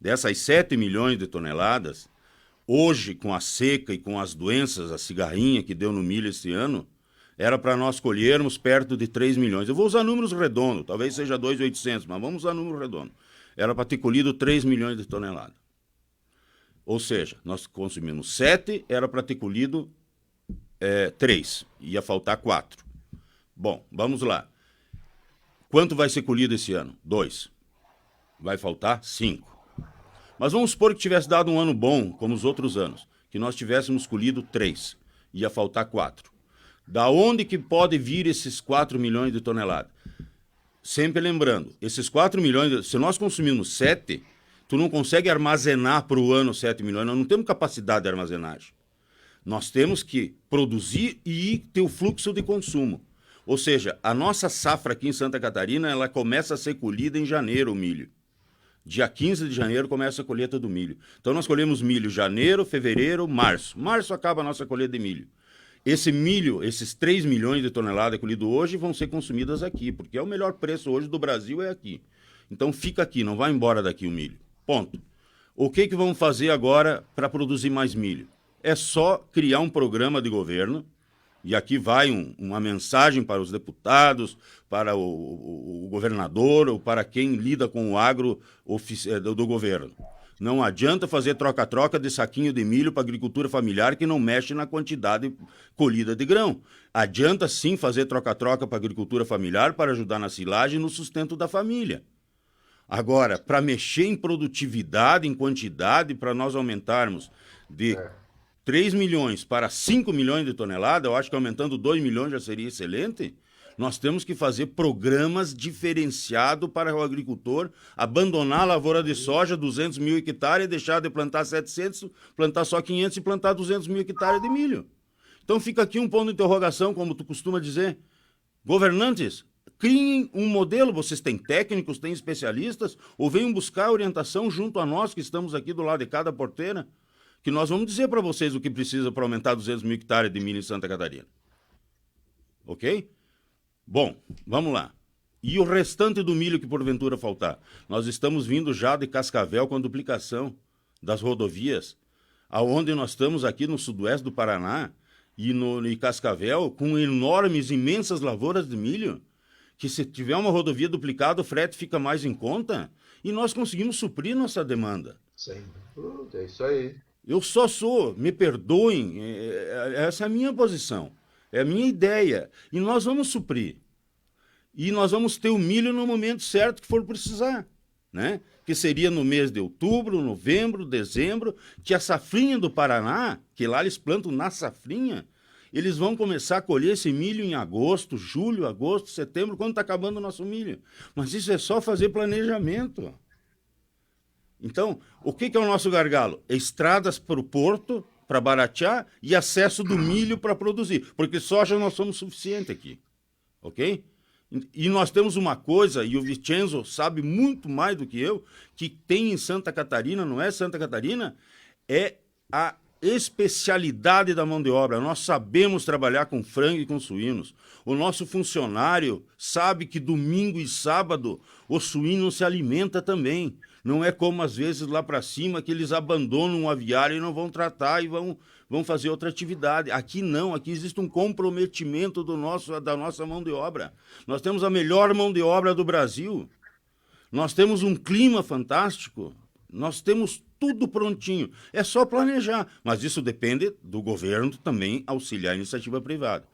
Dessas 7 milhões de toneladas, hoje, com a seca e com as doenças, a cigarrinha que deu no milho esse ano, era para nós colhermos perto de 3 milhões. Eu vou usar números redondos, talvez seja 2.800, mas vamos usar número redondo. Era para ter colhido 3 milhões de toneladas. Ou seja, nós consumimos 7, era para ter colhido 3, ia faltar 4. Bom, vamos lá. Quanto vai ser colhido esse ano? 2. Vai faltar 5. Mas vamos supor que tivesse dado um ano bom, como os outros anos, que nós tivéssemos colhido 3, ia faltar 4. Da onde que pode vir esses 4 milhões de toneladas? Sempre lembrando, esses 4 milhões, se nós consumirmos 7, tu não consegue armazenar para o ano 7 milhões, nós não temos capacidade de armazenagem. Nós temos que produzir e ter o fluxo de consumo. Ou seja, a nossa safra aqui em Santa Catarina, ela começa a ser colhida em janeiro, o milho. Dia 15 de janeiro começa a colheita do milho. Então nós colhemos milho janeiro, fevereiro, março. Março acaba a nossa colheita de milho. Esse milho, esses 3 milhões de toneladas colhidas hoje vão ser consumidas aqui, porque é o melhor preço hoje do Brasil é aqui. Então fica aqui, não vai embora daqui o milho. Ponto. O que vamos fazer agora para produzir mais milho? É só criar um programa de governo, e aqui vai uma mensagem para os deputados, para o governador ou para quem lida com o agro do governo. Não adianta fazer troca-troca de saquinho de milho para agricultura familiar que não mexe na quantidade colhida de grão. Adianta sim fazer troca-troca para agricultura familiar para ajudar na silagem e no sustento da família. Agora, para mexer em produtividade, em quantidade, para nós aumentarmos de 3 milhões para 5 milhões de toneladas, eu acho que aumentando 2 milhões já seria excelente. Nós temos que fazer programas diferenciados para o agricultor abandonar a lavoura de soja, 200 mil hectares, deixar de plantar 700, plantar só 500 e plantar 200 mil hectares de milho. Então fica aqui um ponto de interrogação, como tu costuma dizer. Governantes, criem um modelo, vocês têm técnicos, têm especialistas, ou venham buscar orientação junto a nós que estamos aqui do lado de cada porteira, que nós vamos dizer para vocês o que precisa para aumentar 200 mil hectares de milho em Santa Catarina. Ok? Bom, vamos lá. E o restante do milho que porventura faltar? Nós estamos vindo já de Cascavel com a duplicação das rodovias, aonde nós estamos aqui no sudoeste do Paraná e em Cascavel com enormes, imensas lavouras de milho, que se tiver uma rodovia duplicada o frete fica mais em conta e nós conseguimos suprir nossa demanda. Sim, é isso aí. Eu só me perdoem, essa é a minha posição. É a minha ideia. E nós vamos suprir. E nós vamos ter o milho no momento certo que for precisar, né? Que seria no mês de outubro, novembro, dezembro, que a safrinha do Paraná, que lá eles plantam na safrinha, eles vão começar a colher esse milho em agosto, julho, agosto, setembro, quando está acabando o nosso milho. Mas isso é só fazer planejamento. Então, o que é o nosso gargalo? Estradas para o porto, para baratear, e acesso do milho para produzir. Porque soja nós somos suficiente aqui. Ok? E nós temos uma coisa, e o Vicenzo sabe muito mais do que eu, que tem em Santa Catarina, não é Santa Catarina, é a especialidade da mão de obra. Nós sabemos trabalhar com frango e com suínos. O nosso funcionário sabe que domingo e sábado o suíno se alimenta também. Não é como às vezes lá para cima que eles abandonam um aviário e não vão tratar e vão fazer outra atividade. Aqui não, aqui existe um comprometimento da nossa mão de obra. Nós temos a melhor mão de obra do Brasil. Nós temos um clima fantástico. Nós temos tudo prontinho. É só planejar. Mas isso depende do governo também auxiliar a iniciativa privada.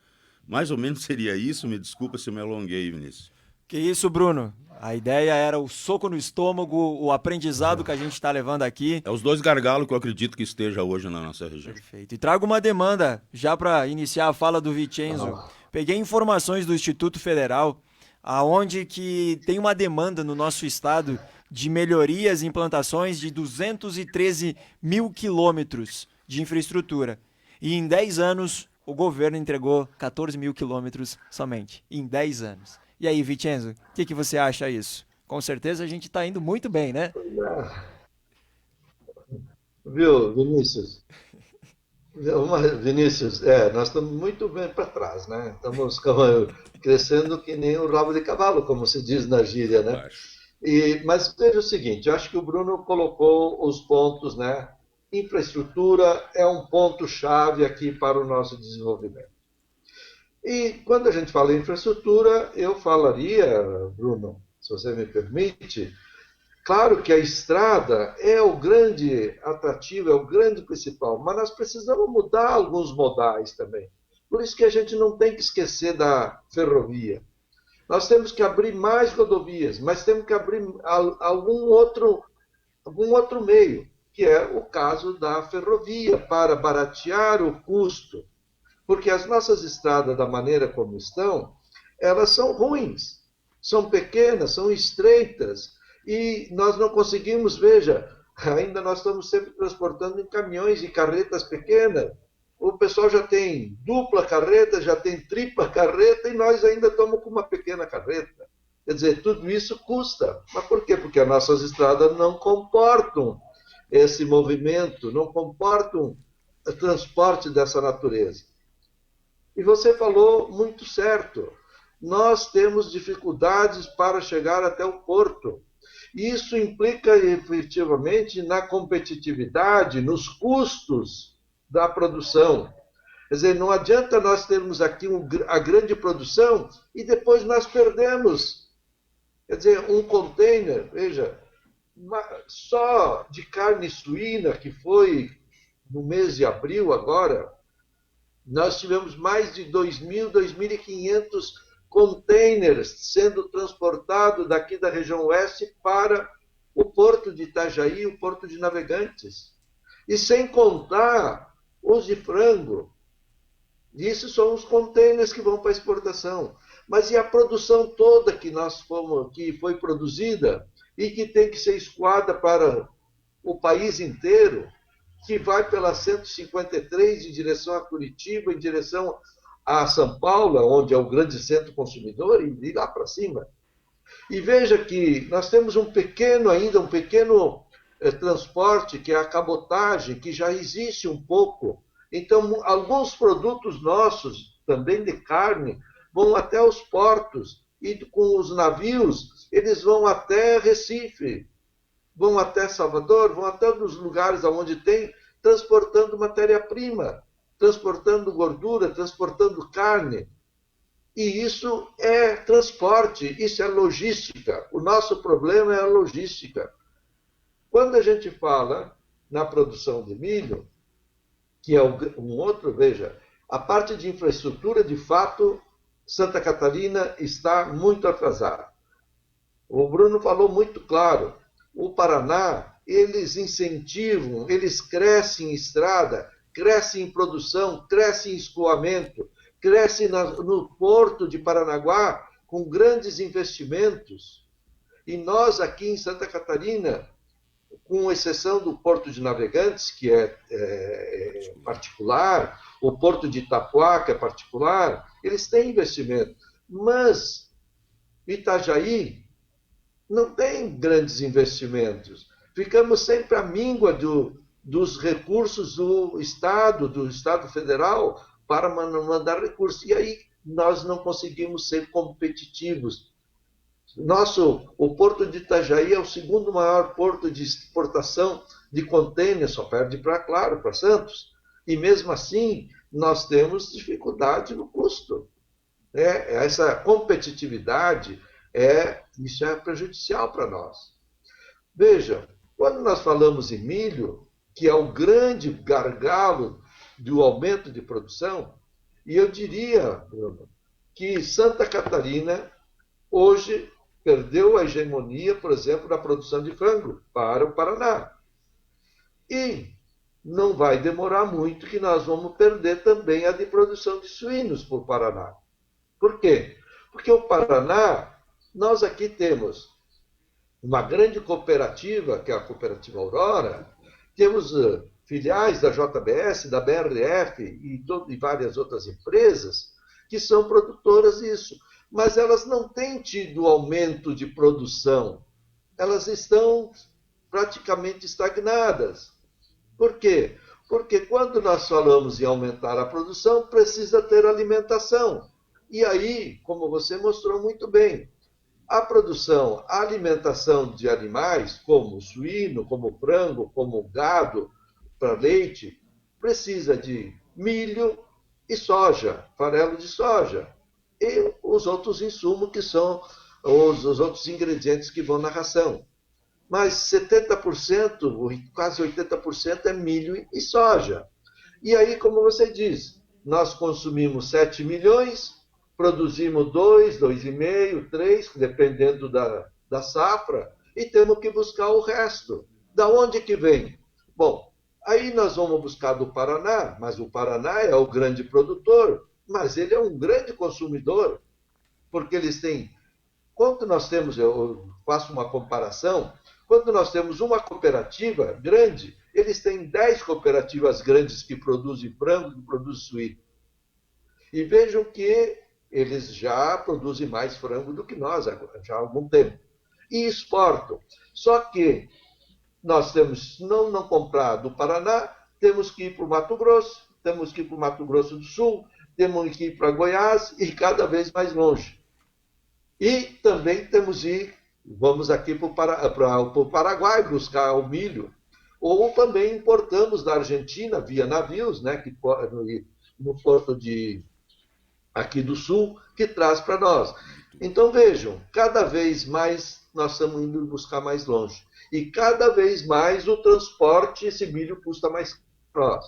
Mais ou menos seria isso. Me desculpa se eu me alonguei, Vinícius. Que isso, Bruno. A ideia era o soco no estômago, o aprendizado que a gente está levando aqui. É os dois gargalos que eu acredito que esteja hoje na nossa região. Perfeito. E trago uma demanda, já para iniciar a fala do Vicenzo. Peguei informações do Instituto Federal, aonde que tem uma demanda no nosso estado de melhorias e implantações de 213 mil quilômetros de infraestrutura. E em 10 anos, o governo entregou 14 mil quilômetros somente. Em 10 anos. E aí, Vicenzo, o que você acha disso? Com certeza a gente está indo muito bem, né? Viu, Vinícius? Vinícius, nós estamos muito bem para trás, né? Estamos crescendo que nem o rabo de cavalo, como se diz na gíria, né? Mas veja o seguinte, eu acho que o Bruno colocou os pontos, né? Infraestrutura é um ponto-chave aqui para o nosso desenvolvimento. E quando a gente fala em infraestrutura, eu falaria, Bruno, se você me permite, claro que a estrada é o grande atrativo, é o grande principal, mas nós precisamos mudar alguns modais também. Por isso que a gente não tem que esquecer da ferrovia. Nós temos que abrir mais rodovias, mas temos que abrir algum outro meio, que é o caso da ferrovia, para baratear o custo. Porque as nossas estradas, da maneira como estão, elas são ruins, são pequenas, são estreitas, e nós não conseguimos, veja, ainda nós estamos sempre transportando em caminhões e carretas pequenas. O pessoal já tem dupla carreta, já tem tripla carreta, e nós ainda estamos com uma pequena carreta. Quer dizer, tudo isso custa. Mas por quê? Porque as nossas estradas não comportam esse movimento, não comportam o transporte dessa natureza. E você falou muito certo. Nós temos dificuldades para chegar até o porto. Isso implica efetivamente na competitividade, nos custos da produção. Quer dizer, não adianta nós termos aqui a grande produção e depois nós perdemos. Quer dizer, um container, veja, só de carne suína, que foi no mês de abril agora, nós tivemos mais de 2.000, 2.500 containers sendo transportados daqui da região oeste para o porto de Itajaí, o porto de Navegantes. E sem contar os de frango. Isso são os containers que vão para exportação. Mas e a produção toda que foi produzida e que tem que ser escoada para o país inteiro, que vai pela 153 em direção a Curitiba, em direção a São Paulo, onde é o grande centro consumidor, e lá para cima. E veja que nós temos um pequeno transporte, que é a cabotagem, que já existe um pouco. Então, alguns produtos nossos, também de carne, vão até os portos, e com os navios, eles vão até Recife, vão até Salvador, vão até os lugares onde tem, transportando matéria-prima, transportando gordura, transportando carne. E isso é transporte, isso é logística. O nosso problema é a logística. Quando a gente fala na produção de milho, que é um outro, veja, a parte de infraestrutura, de fato, Santa Catarina está muito atrasada. O Bruno falou muito claro, o Paraná, eles incentivam, eles crescem em estrada, crescem em produção, crescem em escoamento, crescem no porto de Paranaguá com grandes investimentos. E nós aqui em Santa Catarina, com exceção do Porto de Navegantes, que é particular, o Porto de Itapuá, que é particular, eles têm investimento. Mas Itajaí não tem grandes investimentos. Ficamos sempre à míngua dos recursos do Estado Federal, para mandar recursos. E aí nós não conseguimos ser competitivos. O Porto de Itajaí é o segundo maior porto de exportação de contêineres, só perde para Santos. E mesmo assim, nós temos dificuldade no custo. Essa competitividade, isso é prejudicial para nós. Veja, quando nós falamos em milho, que é o grande gargalo do aumento de produção, e eu diria, Bruno, que Santa Catarina hoje perdeu a hegemonia, por exemplo, da produção de frango para o Paraná. E não vai demorar muito que nós vamos perder também a de produção de suínos para o Paraná. Por quê? Porque o Paraná, nós aqui temos uma grande cooperativa, que é a Cooperativa Aurora, temos filiais da JBS, da BRF e várias outras empresas que são produtoras disso. Mas elas não têm tido aumento de produção. Elas estão praticamente estagnadas. Por quê? Porque quando nós falamos em aumentar a produção, precisa ter alimentação. E aí, como você mostrou muito bem, A produção, a alimentação de animais, como suíno, como frango, como gado, para leite, precisa de milho e soja, farelo de soja, e os outros insumos que são os outros ingredientes que vão na ração. Mas 70%, quase 80% é milho e soja. E aí, como você diz, nós consumimos 7 milhões, produzimos 2, 2,5, 3, dependendo da safra, e temos que buscar o resto. Da onde que vem? Bom, aí nós vamos buscar do Paraná, mas o Paraná é o grande produtor, mas ele é um grande consumidor, porque eles têm... Quando nós temos, eu faço uma comparação, quando nós temos uma cooperativa grande, eles têm 10 cooperativas grandes que produzem frango, que produzem suíno. E vejam que eles já produzem mais frango do que nós, já há algum tempo. E exportam. Só que nós temos, se não comprar do Paraná, temos que ir para o Mato Grosso, temos que ir para o Mato Grosso do Sul, temos que ir para Goiás e cada vez mais longe. E também temos que ir, vamos aqui para o Paraguai buscar o milho, ou também importamos da Argentina via navios, né, que, no porto aqui do Sul, que traz para nós. Então vejam, cada vez mais nós estamos indo buscar mais longe. E cada vez mais o transporte, esse milho custa mais para nós.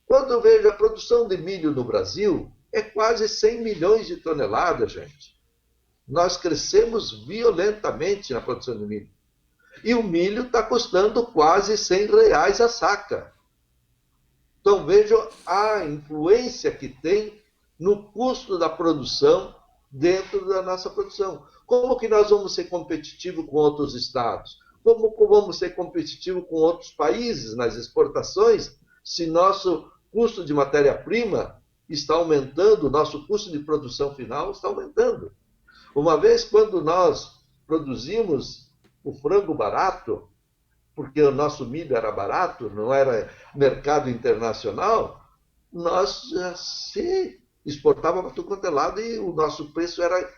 Quando eu vejo a produção de milho no Brasil, é quase 100 milhões de toneladas, gente. Nós crescemos violentamente na produção de milho. E o milho está custando quase R$100 a saca. Então vejam a influência que tem no custo da produção dentro da nossa produção. Como que nós vamos ser competitivos com outros estados? Como vamos ser competitivos com outros países nas exportações se nosso custo de matéria-prima está aumentando, nosso custo de produção final está aumentando? Uma vez, quando nós produzimos o frango barato, porque o nosso milho era barato, não era mercado internacional, nós se exportava para tudo quanto é lado e o nosso preço era...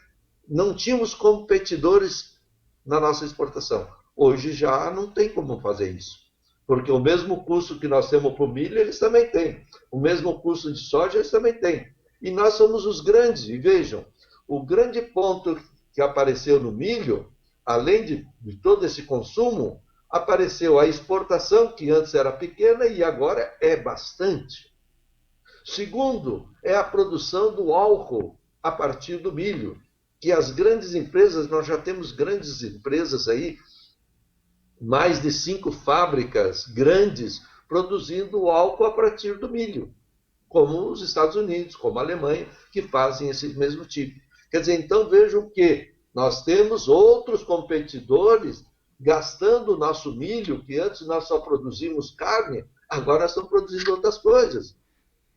Não tínhamos competidores na nossa exportação. Hoje já não tem como fazer isso, porque o mesmo custo que nós temos para o milho, eles também têm. O mesmo custo de soja, eles também têm. E nós somos os grandes. E vejam, o grande ponto que apareceu no milho, além de todo esse consumo, apareceu a exportação, que antes era pequena e agora é bastante. Segundo, é a produção do álcool a partir do milho, que as grandes empresas, nós já temos grandes empresas aí, mais de 5 fábricas grandes produzindo álcool a partir do milho, como os Estados Unidos, como a Alemanha, que fazem esse mesmo tipo. Quer dizer, então vejam que nós temos outros competidores gastando o nosso milho, que antes nós só produzimos carne, agora nós estamos produzindo outras coisas.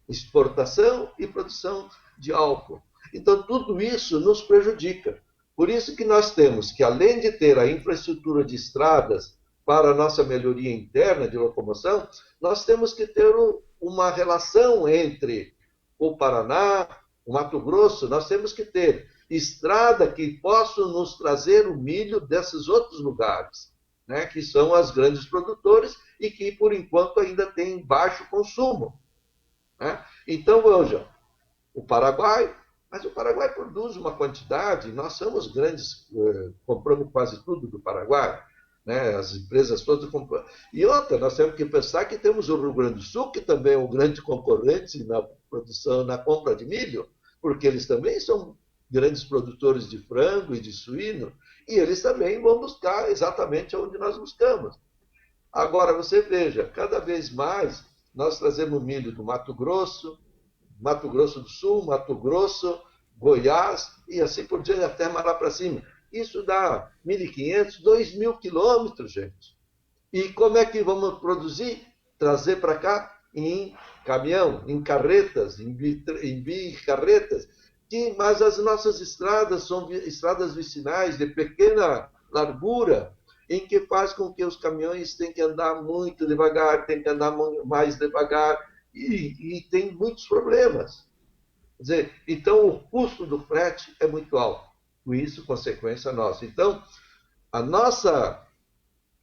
Exportação e produção de álcool. Então, tudo isso nos prejudica. Por isso que nós temos que, além de ter a infraestrutura de estradas para a nossa melhoria interna de locomoção, nós temos que ter uma relação entre o Paraná, o Mato Grosso, nós temos que ter estrada que possa nos trazer o milho desses outros lugares, né, que são as grandes produtores e que, por enquanto, ainda têm baixo consumo. Né? Então, vejam, o Paraguai... Mas o Paraguai produz uma quantidade, nós somos grandes, compramos quase tudo do Paraguai, né? As empresas todas compram. E outra, nós temos que pensar que temos o Rio Grande do Sul, que também é um grande concorrente na produção, na compra de milho, porque eles também são grandes produtores de frango e de suíno, e eles também vão buscar exatamente onde nós buscamos. Agora, você veja, cada vez mais nós trazemos milho do Mato Grosso do Sul, Mato Grosso, Goiás e assim por diante, até mais lá para cima. Isso dá 1.500, 2.000 quilômetros, gente. E como é que vamos produzir? Trazer para cá em caminhão, em carretas, em bicarretas. Mas as nossas estradas são estradas vicinais de pequena largura, em que faz com que os caminhões tenham que andar muito devagar, tenham que andar mais devagar, e tem muitos problemas. Quer dizer, então o custo do frete é muito alto. com isso, consequência nossa. Então,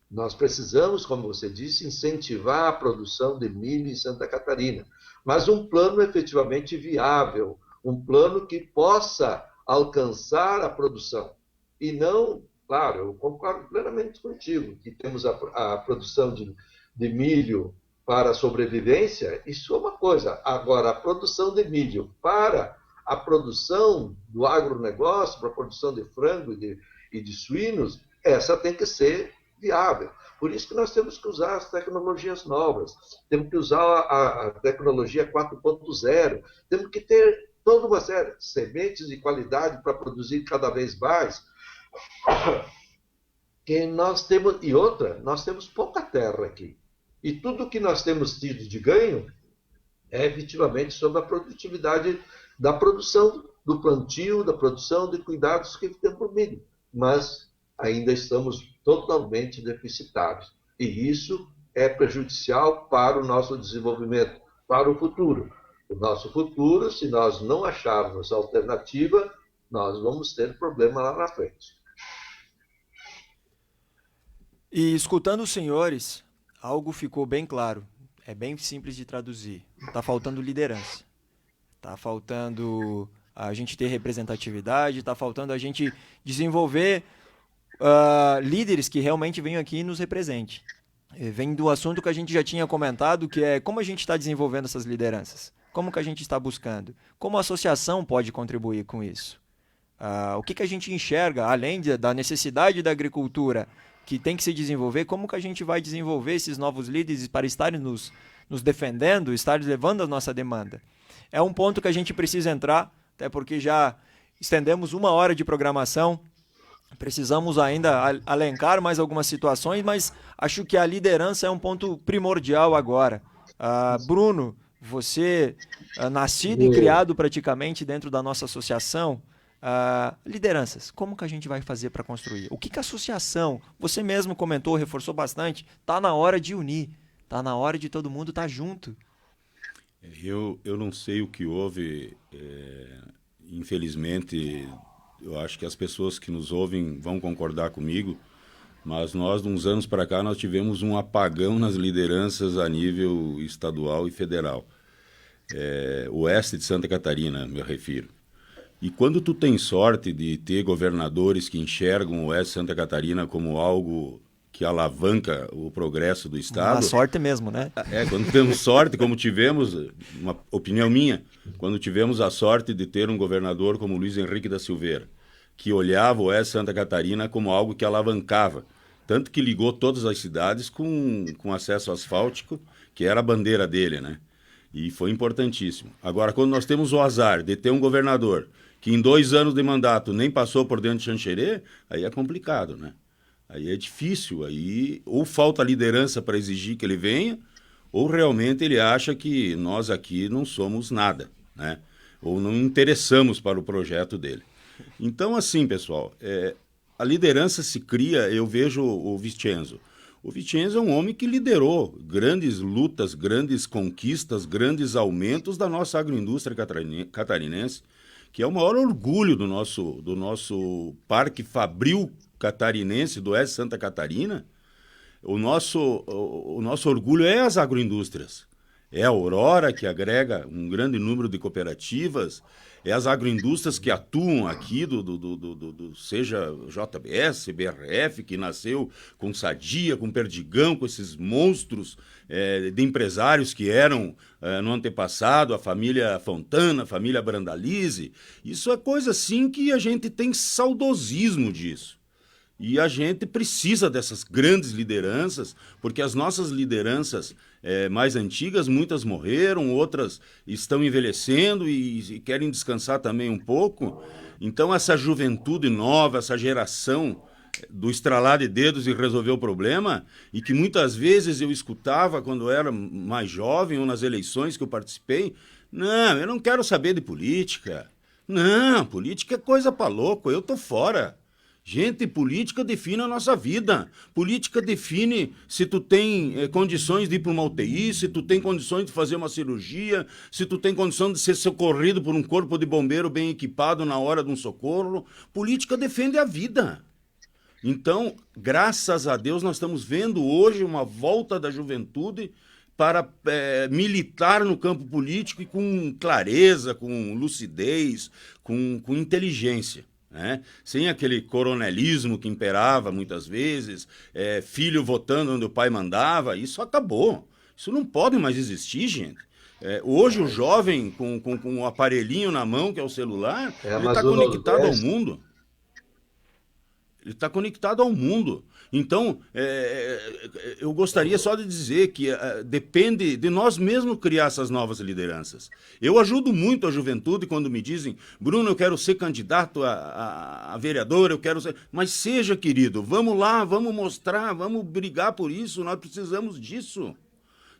nós precisamos, como você disse, incentivar a produção de milho em Santa Catarina, mas um plano efetivamente viável, um plano que possa alcançar a produção. E não, claro, eu concordo plenamente contigo, que temos a produção de milho para a sobrevivência, isso é uma coisa. Agora, a produção de milho para a produção do agronegócio, para a produção de frango e de suínos, essa tem que ser viável. Por isso que nós temos que usar as tecnologias novas, temos que usar a tecnologia 4.0, temos que ter toda uma série de sementes de qualidade para produzir cada vez mais. Que nós temos, e outra, nós temos pouca terra aqui. E tudo que nós temos tido de ganho é efetivamente sobre a produtividade da produção, do plantio, da produção, de cuidados que temos por milho. Mas ainda estamos totalmente deficitários. E isso é prejudicial para o nosso desenvolvimento, para o futuro. O nosso futuro, se nós não acharmos alternativa, nós vamos ter problema lá na frente. E escutando os senhores, algo ficou bem claro. É bem simples de traduzir. Está faltando liderança. Está faltando a gente ter representatividade, está faltando a gente desenvolver líderes que realmente venham aqui e nos representem. Vem do assunto que a gente já tinha comentado, que é como a gente está desenvolvendo essas lideranças. Como que a gente está buscando? Como a associação pode contribuir com isso? O que a gente enxerga, além da necessidade da agricultura que tem que se desenvolver, como que a gente vai desenvolver esses novos líderes para estarem nos defendendo, estarem levando a nossa demanda? É um ponto que a gente precisa entrar, até porque já estendemos 1 hora de programação, precisamos ainda alencar mais algumas situações, mas acho que a liderança é um ponto primordial agora. Bruno, você, nascido e criado praticamente dentro da nossa associação, lideranças, como que a gente vai fazer para construir? O que a associação, você mesmo comentou, reforçou bastante, está na hora de unir, está na hora de todo mundo estar junto. Eu não sei o que houve, infelizmente, eu acho que as pessoas que nos ouvem vão concordar comigo, mas nós, de uns anos para cá, nós tivemos um apagão nas lideranças a nível estadual e federal. Oeste de Santa Catarina, me refiro. E quando tu tem sorte de ter governadores que enxergam o Oeste de Santa Catarina como algo que alavanca o progresso do Estado... Uma sorte mesmo, né? Quando temos sorte, como tivemos, uma opinião minha, quando tivemos a sorte de ter um governador como Luiz Henrique da Silveira, que olhava o Oeste de Santa Catarina como algo que alavancava, tanto que ligou todas as cidades com acesso asfáltico, que era a bandeira dele, né? E foi importantíssimo. Agora, quando nós temos o azar de ter um governador que em 2 anos de mandato nem passou por dentro de Xanxerê, aí é complicado, né? Aí é difícil, aí ou falta liderança para exigir que ele venha, ou realmente ele acha que nós aqui não somos nada, né? Ou não interessamos para o projeto dele. Então, assim, pessoal, a liderança se cria, eu vejo o Vicenzo. O Vicenzo é um homem que liderou grandes lutas, grandes conquistas, grandes aumentos da nossa agroindústria catarinense, que é o maior orgulho do nosso Parque Fabril Catarinense, do Oeste de Santa Catarina. O nosso orgulho é as agroindústrias. É a Aurora, que agrega um grande número de cooperativas, é as agroindústrias que atuam aqui, seja JBS, BRF, que nasceu com Sadia, com Perdigão, com esses monstros de empresários que eram no antepassado, a família Fontana, a família Brandalize. Isso é coisa assim que a gente tem saudosismo disso. E a gente precisa dessas grandes lideranças, porque as nossas lideranças mais antigas, muitas morreram, outras estão envelhecendo e querem descansar também um pouco. Então essa juventude nova, essa geração do estralar de dedos e resolver o problema, e que muitas vezes eu escutava quando eu era mais jovem ou nas eleições que eu participei, não, eu não quero saber de política. Não, política é coisa para louco, eu tô fora. Gente, política define a nossa vida. Política define se tu tem condições de ir para uma UTI, se tu tem condições de fazer uma cirurgia, se tu tem condição de ser socorrido por um corpo de bombeiro bem equipado na hora de um socorro. Política defende a vida. Então, graças a Deus, nós estamos vendo hoje uma volta da juventude para militar no campo político e com clareza, com lucidez, com inteligência. Né? Sem aquele coronelismo que imperava muitas vezes, filho votando onde o pai mandava, isso acabou. Isso não pode mais existir, gente. Hoje o jovem com um aparelhinho na mão, que é o celular, ele está conectado ao mundo. Ele está conectado ao mundo. Então, eu gostaria só de dizer que depende de nós mesmos criar essas novas lideranças. Eu ajudo muito a juventude quando me dizem: Bruno, eu quero ser candidato a vereador, eu quero ser... Mas seja, querido, vamos lá, vamos mostrar, vamos brigar por isso, nós precisamos disso.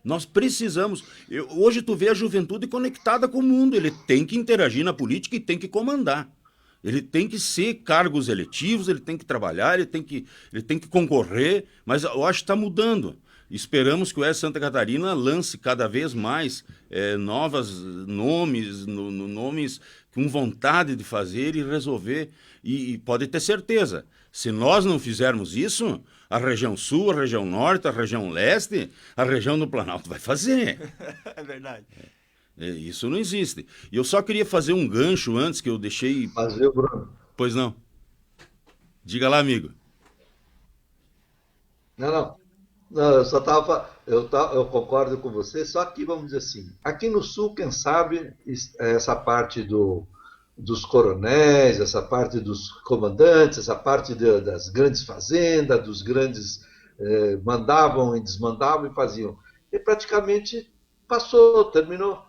Nós precisamos... Hoje tu vê a juventude conectada com o mundo, ele tem que interagir na política e tem que comandar. Ele tem que ser cargos eletivos, ele tem que trabalhar, ele tem que concorrer, mas eu acho que está mudando. Esperamos que o Oeste Santa Catarina lance cada vez mais novos nomes com vontade de fazer e resolver. E pode ter certeza, se nós não fizermos isso, a região sul, a região norte, a região leste, a região do Planalto vai fazer. É verdade. Isso não existe. E eu só queria fazer um gancho antes que eu deixei... Mas viu, Bruno? Pois não. Diga lá, amigo. Não, eu só estava... Eu concordo com você, só que, vamos dizer assim, aqui no Sul, quem sabe, essa parte dos coronéis, essa parte dos comandantes, essa parte das grandes fazendas, dos grandes... mandavam e desmandavam e faziam. E praticamente passou, terminou.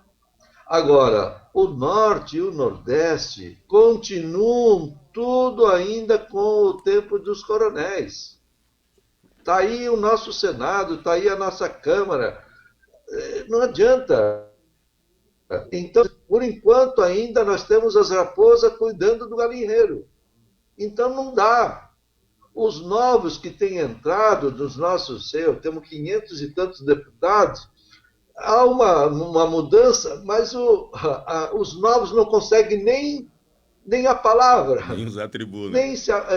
Agora, o Norte e o Nordeste continuam tudo ainda com o tempo dos coronéis. Está aí o nosso Senado, está aí a nossa Câmara. Não adianta. Então, por enquanto ainda nós temos as raposas cuidando do galinheiro. Então não dá. Os novos que têm entrado dos nossos, temos 500 e tantos deputados, há uma mudança, mas os novos não conseguem nem a palavra. Nem usar a tribuna.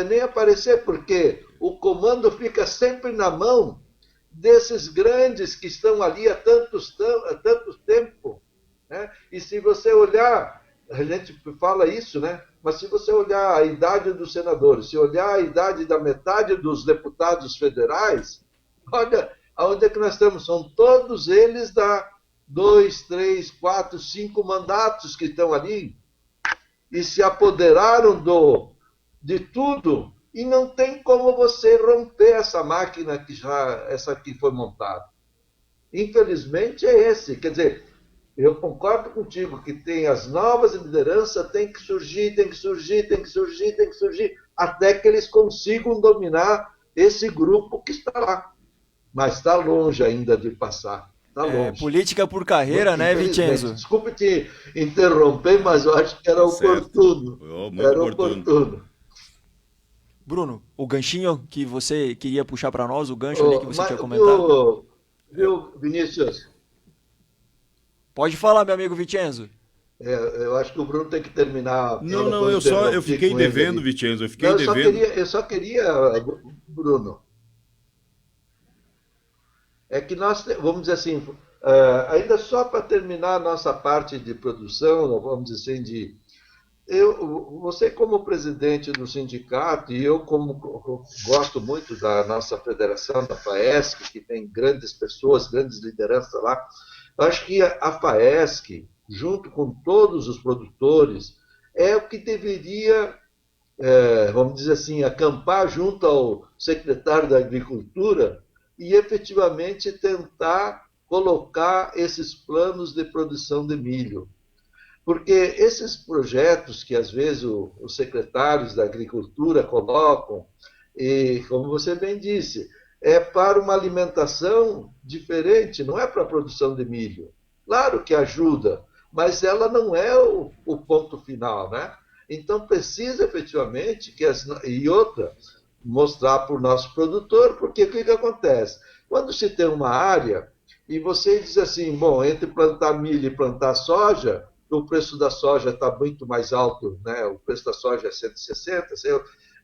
Nem aparecer, porque o comando fica sempre na mão desses grandes que estão ali há tanto tempo. Né? E se você olhar, a gente fala isso, né? Mas se você olhar a idade dos senadores, se olhar a idade da metade dos deputados federais, olha... Aonde é que nós estamos? São todos eles da 2, 3, 4, 5 mandatos que estão ali e se apoderaram de tudo e não tem como você romper essa máquina essa que foi montada. Infelizmente é esse. Quer dizer, eu concordo contigo que tem as novas lideranças, tem que surgir, até que eles consigam dominar esse grupo que está lá. Mas está longe ainda de passar. Está longe. Política por carreira, né, Vicenzo? Desculpe te interromper, mas eu acho que era oportuno. Era oportuno. Bruno, o ganchinho que você queria puxar para nós, o gancho ali que você tinha comentado. Viu, Vinícius? Pode falar, meu amigo Vicenzo. Eu acho que o Bruno tem que terminar. Não, eu fiquei devendo, Vicenzo. Eu só queria, Bruno... É que nós, vamos dizer assim, ainda só para terminar a nossa parte de produção, vamos dizer assim, você como presidente do sindicato, e eu como gosto muito da nossa federação, da FAESC, que tem grandes pessoas, grandes lideranças lá, eu acho que a FAESC, junto com todos os produtores, é o que deveria, vamos dizer assim, acampar junto ao secretário da Agricultura, e efetivamente tentar colocar esses planos de produção de milho. Porque esses projetos que às vezes os secretários da Agricultura colocam, e como você bem disse, é para uma alimentação diferente, não é para a produção de milho. Claro que ajuda, mas ela não é o ponto final, né? Então, precisa efetivamente e outra, mostrar para o nosso produtor, porque o que acontece? Quando se tem uma área e você diz assim, bom, entre plantar milho e plantar soja, o preço da soja está muito mais alto, né? O preço da soja é 160,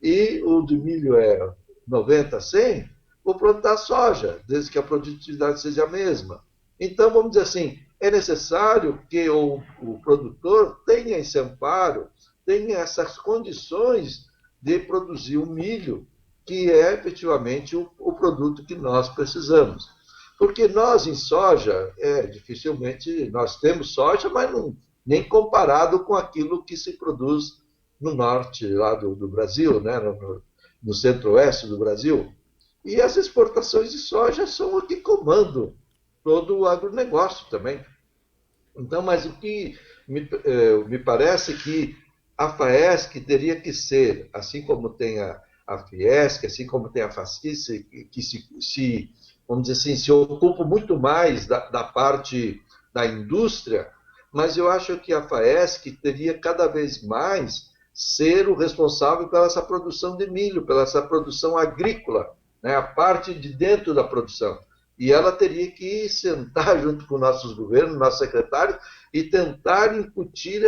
e o do milho é 90, 100, vou plantar soja, desde que a produtividade seja a mesma. Então, vamos dizer assim, é necessário que o produtor tenha esse amparo, tenha essas condições de produzir o milho, que é efetivamente o produto que nós precisamos. Porque nós, em soja, dificilmente nós temos soja, mas não, nem comparado com aquilo que se produz no norte lá do Brasil, né? no centro-oeste do Brasil. E as exportações de soja são o que comandam todo o agronegócio também. Então, mas o que me parece que a FAESC teria que ser, assim como tem a Fiesc, assim como tem a FACIS, que vamos dizer assim, se ocupa muito mais da parte da indústria, mas eu acho que a FAESC teria cada vez mais ser o responsável pela essa produção de milho, pela essa produção agrícola, né, a parte de dentro da produção. E ela teria que sentar junto com nossos governos, nossos secretários, e tentar incutir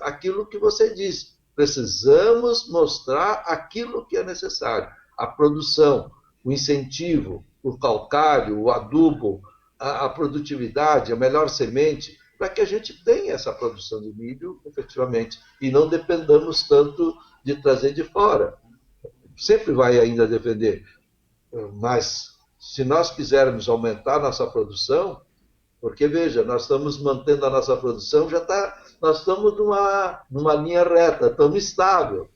aquilo que você disse. Precisamos mostrar aquilo que é necessário. A produção, o incentivo, o calcário, o adubo, a produtividade, a melhor semente, para que a gente tenha essa produção de milho, efetivamente, e não dependamos tanto de trazer de fora. Sempre vai ainda depender, mas se nós quisermos aumentar nossa produção, porque, veja, nós estamos mantendo a nossa produção, nós estamos numa linha reta, estamos estável.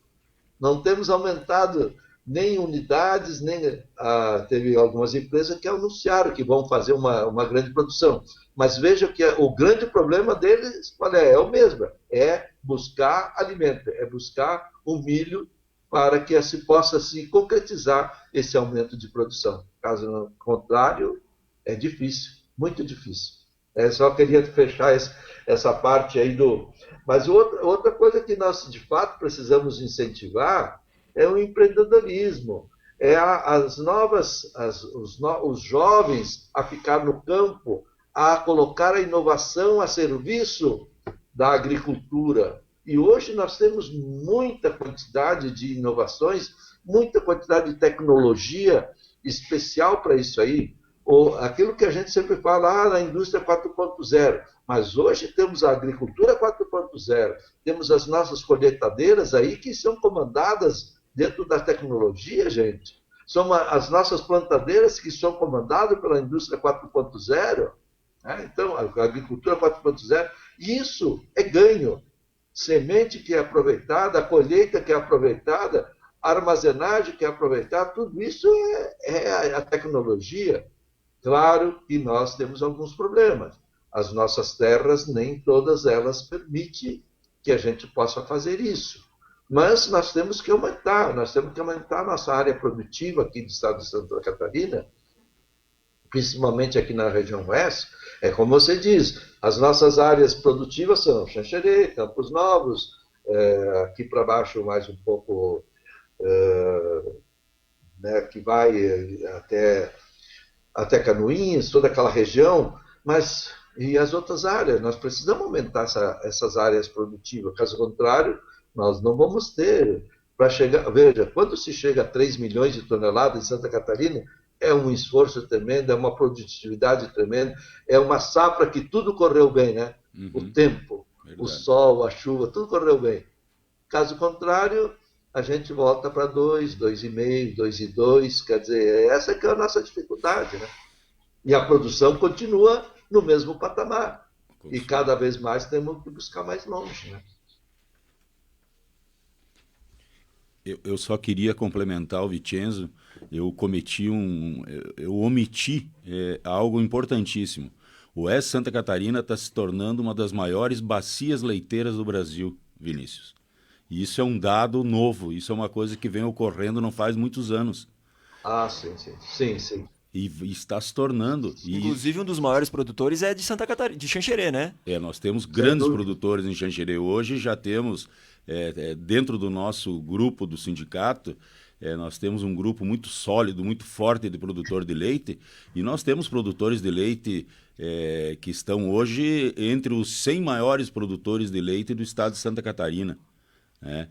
Não temos aumentado nem unidades, nem teve algumas empresas que anunciaram que vão fazer uma grande produção. Mas veja que o grande problema deles, qual é o mesmo, é buscar alimento, é buscar o milho para que se possa se concretizar esse aumento de produção. Caso contrário, é difícil, muito difícil. Só queria fechar essa parte aí do... Mas outra coisa que nós, de fato, precisamos incentivar é o empreendedorismo, os jovens a ficar no campo, a colocar a inovação a serviço da agricultura. E hoje nós temos muita quantidade de inovações, muita quantidade de tecnologia especial para isso aí. Aquilo que a gente sempre fala na indústria 4.0, mas hoje temos a agricultura 4.0, temos as nossas colheitadeiras aí que são comandadas dentro da tecnologia, gente. São as nossas plantadeiras que são comandadas pela indústria 4.0, né? Então, a agricultura 4.0, isso é ganho. Semente que é aproveitada, a colheita que é aproveitada, a armazenagem que é aproveitada, tudo isso é a tecnologia. Claro que nós temos alguns problemas. As nossas terras, nem todas elas permitem que a gente possa fazer isso. Mas nós temos que aumentar a nossa área produtiva aqui do estado de Santa Catarina, principalmente aqui na região oeste. É como você diz, as nossas áreas produtivas são Xanxerê, Campos Novos, aqui para baixo mais um pouco, né, que vai até Canoinhas, toda aquela região, mas e as outras áreas? Nós precisamos aumentar essas áreas produtivas, caso contrário, nós não vamos ter para chegar... Veja, quando se chega a 3 milhões de toneladas em Santa Catarina, é um esforço tremendo, é uma produtividade tremenda, é uma safra que tudo correu bem, né? Uhum. O tempo, verdade. O sol, a chuva, tudo correu bem. Caso contrário, a gente volta para 2, 2,5, 2,2, quer dizer, essa que é a nossa dificuldade, né? E a produção continua no mesmo patamar. E cada vez mais temos que buscar mais longe, né? Eu só queria complementar o Vicenzo. Eu omiti algo importantíssimo. O Oeste Santa Catarina está se tornando uma das maiores bacias leiteiras do Brasil, Vinícius. E isso é um dado novo, isso é uma coisa que vem ocorrendo não faz muitos anos. Ah, sim. E está se tornando. Inclusive, um dos maiores produtores é de Santa Catarina, de Xanxerê, né? Nós temos grandes produtores em Xanxerê. Hoje já temos dentro do nosso grupo do sindicato, nós temos um grupo muito sólido, muito forte de produtor de leite, e nós temos produtores de leite que estão hoje entre os 100 maiores produtores de leite do estado de Santa Catarina, né?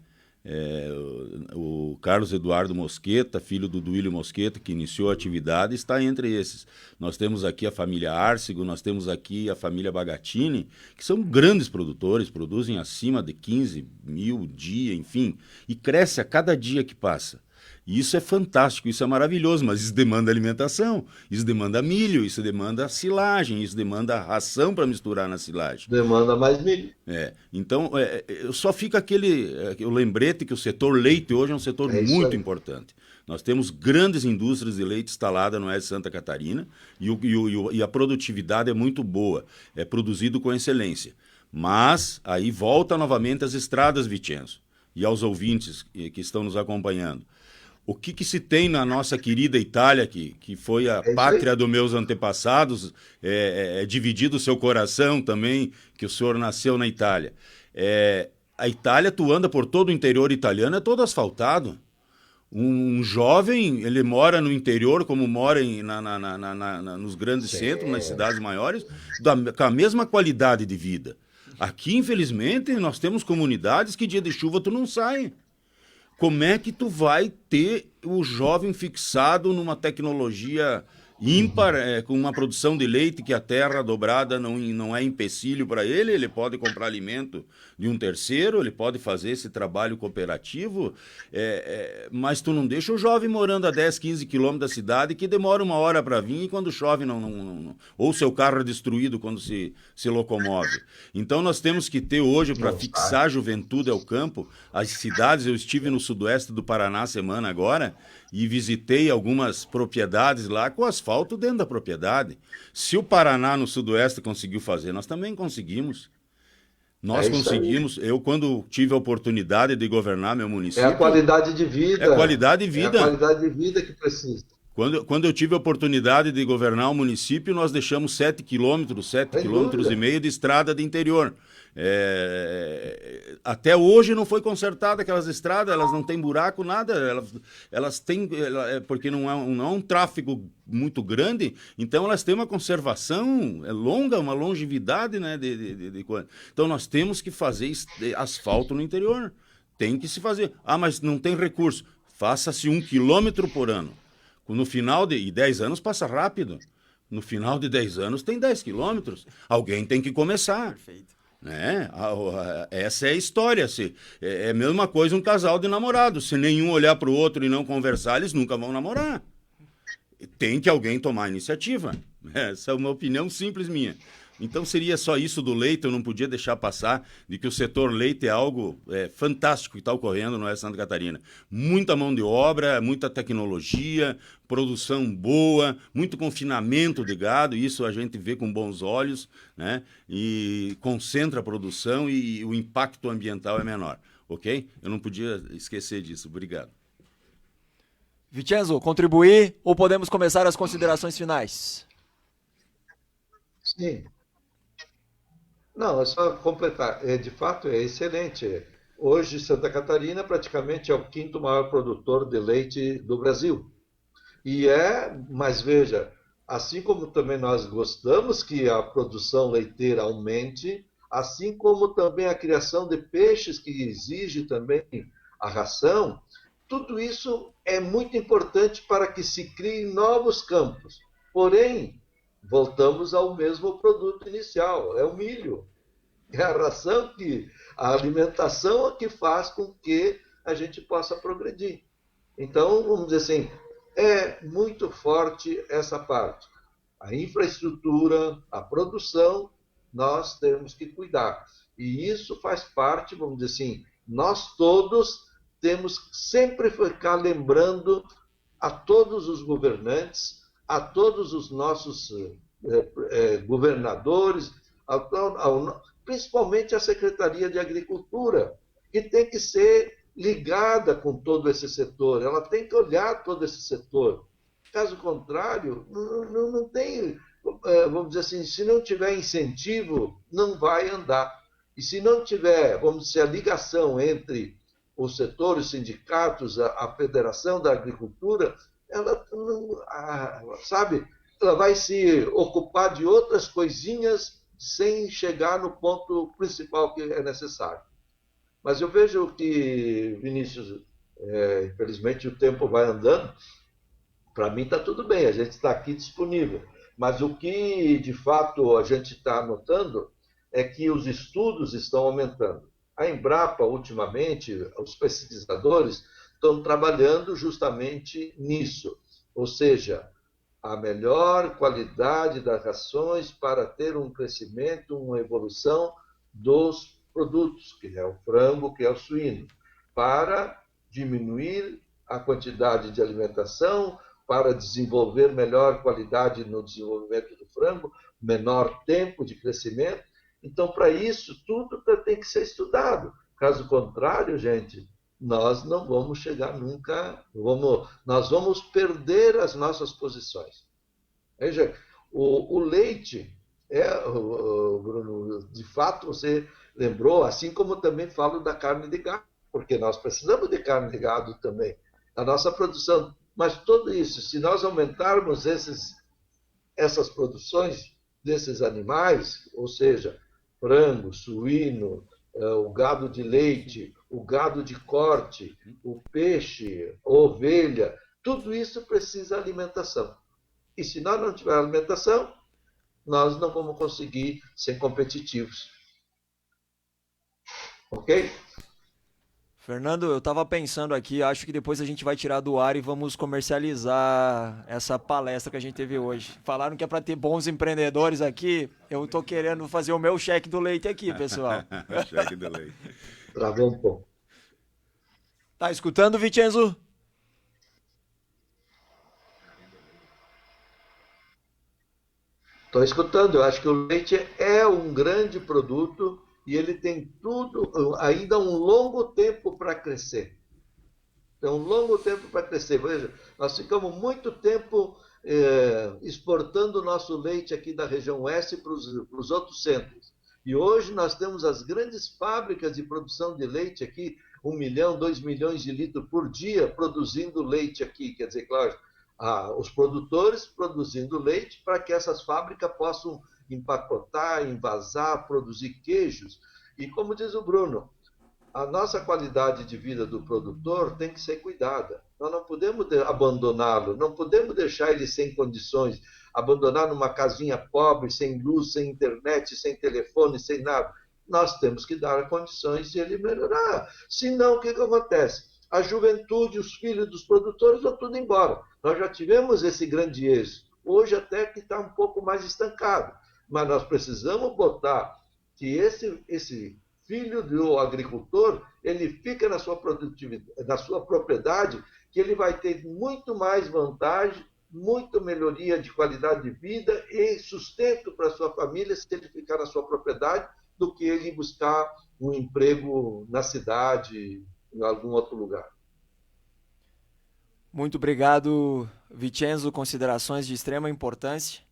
O Carlos Eduardo Mosqueta, filho do Duílio Mosqueta, que iniciou a atividade, está entre esses. Nós temos aqui a família Arcego, nós temos aqui a família Bagatini, que são grandes produtores, produzem acima de 15 mil dia, enfim, e cresce a cada dia que passa. E isso é fantástico, isso é maravilhoso, mas isso demanda alimentação, isso demanda milho, isso demanda silagem, isso demanda ração para misturar na silagem. Demanda mais milho. Então, só fica o lembrete que o setor leite hoje é um setor muito importante. Nós temos grandes indústrias de leite instaladas no oeste de Santa Catarina e a produtividade é muito boa, é produzido com excelência. Mas aí volta novamente às estradas, Vicenzo, e aos ouvintes que estão nos acompanhando. O que se tem na nossa querida Itália, que foi a pátria dos meus antepassados, dividido o seu coração também, que o senhor nasceu na Itália. A Itália, tu anda por todo o interior italiano, é todo asfaltado. Um jovem, ele mora no interior, como mora nos grandes centros, nas cidades maiores, com a mesma qualidade de vida. Aqui, infelizmente, nós temos comunidades que dia de chuva tu não sai. Como é que tu vai ter o jovem fixado numa tecnologia ímpar, com uma produção de leite que a terra dobrada não é empecilho para ele, ele pode comprar alimento de um terceiro, ele pode fazer esse trabalho cooperativo, mas tu não deixa o jovem morando a 10, 15 quilômetros da cidade que demora 1 hora para vir e quando chove ou seu carro é destruído quando se locomove. Então nós temos que ter hoje, para fixar a juventude ao campo, as cidades. Eu estive no sudoeste do Paraná semana agora e visitei algumas propriedades lá com asfalto dentro da propriedade. Se o Paraná no sudoeste conseguiu fazer, nós também conseguimos. Nós conseguimos. Eu, quando tive a oportunidade de governar meu município... É a qualidade de vida. É a qualidade de vida. É a qualidade de vida que precisa. Quando eu tive a oportunidade de governar o município, nós deixamos 7 quilômetros, 7,5 quilômetros de estrada de interior. Até hoje não foi consertada aquelas estradas, elas não têm buraco, nada, elas têm, porque não é um tráfego muito grande, então elas têm uma conservação longa, uma longevidade, né, então nós temos que fazer asfalto no interior, tem que se fazer. Mas não tem recurso, faça-se 1 quilômetro por ano. No final de 10 anos passa rápido, no final de 10 anos tem 10 quilômetros, alguém tem que começar. Perfeito. Essa é a história. É a mesma coisa um casal de namorados. Se nenhum olhar para o outro e não conversar, eles nunca vão namorar. Tem que alguém tomar a iniciativa. Essa é uma opinião simples minha. Então seria só isso do leite. Eu não podia deixar passar de que o setor leite é algo fantástico que está ocorrendo no oeste de Santa Catarina. Muita mão de obra, muita tecnologia, produção boa, muito confinamento de gado, isso a gente vê com bons olhos, né? E concentra a produção e o impacto ambiental é menor, ok? Eu não podia esquecer disso. Obrigado. Vicenzo, contribuir ou podemos começar as considerações finais? Sim. Não, é só completar. De fato, é excelente. Hoje, Santa Catarina praticamente é o 5º maior produtor de leite do Brasil. Mas veja, assim como também nós gostamos que a produção leiteira aumente, assim como também a criação de peixes que exige também a ração, tudo isso é muito importante para que se criem novos campos. Porém, voltamos ao mesmo produto inicial, é o milho. É a ração, a alimentação que faz com que a gente possa progredir. Então, vamos dizer assim, é muito forte essa parte. A infraestrutura, a produção, nós temos que cuidar. E isso faz parte, vamos dizer assim, nós todos temos que sempre ficar lembrando a todos os governantes, a todos os nossos governadores, principalmente a Secretaria de Agricultura, que tem que ser ligada com todo esse setor, ela tem que olhar todo esse setor. Caso contrário, não tem, vamos dizer assim, se não tiver incentivo, não vai andar. E se não tiver, vamos dizer, a ligação entre os setores, os sindicatos, a Federação da Agricultura, ela não, sabe, ela vai se ocupar de outras coisinhas sem chegar no ponto principal que é necessário. Mas eu vejo que, Vinícius, infelizmente o tempo vai andando, para mim está tudo bem, a gente está aqui disponível. Mas o que, de fato, a gente está notando é que os estudos estão aumentando. A Embrapa, ultimamente, os pesquisadores estão trabalhando justamente nisso, ou seja, a melhor qualidade das rações para ter um crescimento, uma evolução dos produtos, que é o frango, que é o suíno, para diminuir a quantidade de alimentação, para desenvolver melhor qualidade no desenvolvimento do frango, menor tempo de crescimento. Então, para isso, tudo tem que ser estudado. Caso contrário, gente, nós não vamos chegar nunca, nós vamos perder as nossas posições. Veja, o leite, Bruno, de fato, você lembrou, assim como também falo da carne de gado, porque nós precisamos de carne de gado também. A nossa produção, mas tudo isso, se nós aumentarmos essas produções desses animais, ou seja, frango, suíno, o gado de leite, o gado de corte, o peixe, a ovelha, tudo isso precisa de alimentação. E se nós não tivermos alimentação, nós não vamos conseguir ser competitivos. Ok? Fernando, eu estava pensando aqui, acho que depois a gente vai tirar do ar e vamos comercializar essa palestra que a gente teve hoje. Falaram que é para ter bons empreendedores aqui, eu estou querendo fazer o meu cheque do leite aqui, pessoal. Cheque do leite. Travou um pouco. Tá escutando, Vincenzo? Estou escutando, eu acho que o leite é um grande produto e ele tem tudo, ainda um longo tempo para crescer. Tem um longo tempo para crescer. Veja, nós ficamos muito tempo exportando o nosso leite aqui da região oeste para os outros centros. E hoje nós temos as grandes fábricas de produção de leite aqui, 1 milhão, 2 milhões de litros por dia produzindo leite aqui. Quer dizer, claro, os produtores produzindo leite para que essas fábricas possam empacotar, envasar, produzir queijos. E como diz o Bruno, a nossa qualidade de vida do produtor tem que ser cuidada. Nós não podemos abandoná-lo, não podemos deixar ele sem condições, abandonar numa casinha pobre, sem luz, sem internet, sem telefone, sem nada. Nós temos que dar condições de ele melhorar. Senão, o que acontece? A juventude, os filhos dos produtores vão tudo embora. Nós já tivemos esse grande êxito. Hoje até que está um pouco mais estancado. Mas nós precisamos botar que esse filho do agricultor, ele fica na sua produtividade, na sua propriedade, que ele vai ter muito mais vantagem, muita melhoria de qualidade de vida e sustento para a sua família se ele ficar na sua propriedade, do que ele buscar um emprego na cidade, em algum outro lugar. Muito obrigado, Vincenzo. Considerações de extrema importância.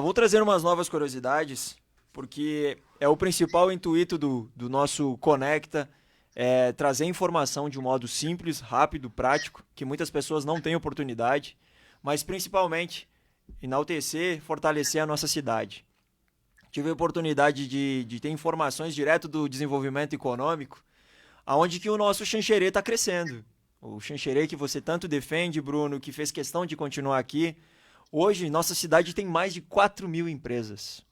Vou trazer umas novas curiosidades, porque é o principal intuito do nosso Conecta, trazer informação de um modo simples, rápido, prático, que muitas pessoas não têm oportunidade, mas principalmente enaltecer, fortalecer a nossa cidade. Tive a oportunidade de ter informações direto do desenvolvimento econômico, aonde que o nosso Xanxerê está crescendo. O Xanxerê que você tanto defende, Bruno, que fez questão de continuar aqui. Hoje, nossa cidade tem mais de 4.000 empresas.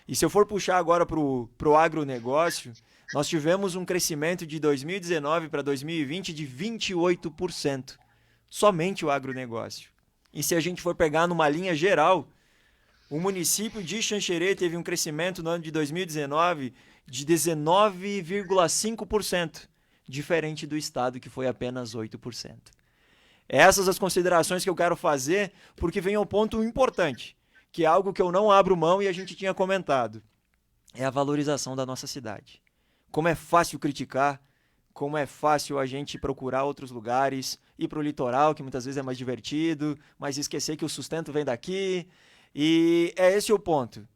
E se eu for puxar agora para o agronegócio, nós tivemos um crescimento de 2019 para 2020 de 28%. Somente o agronegócio. E se a gente for pegar numa linha geral, o município de Xanxerê teve um crescimento no ano de 2019 de 19,5%, diferente do estado que foi apenas 8%. Essas as considerações que eu quero fazer, porque vem ao ponto importante, que é algo que eu não abro mão e a gente tinha comentado. É a valorização da nossa cidade. Como é fácil criticar, como é fácil a gente procurar outros lugares, ir para o litoral, que muitas vezes é mais divertido, mas esquecer que o sustento vem daqui. E é esse o ponto.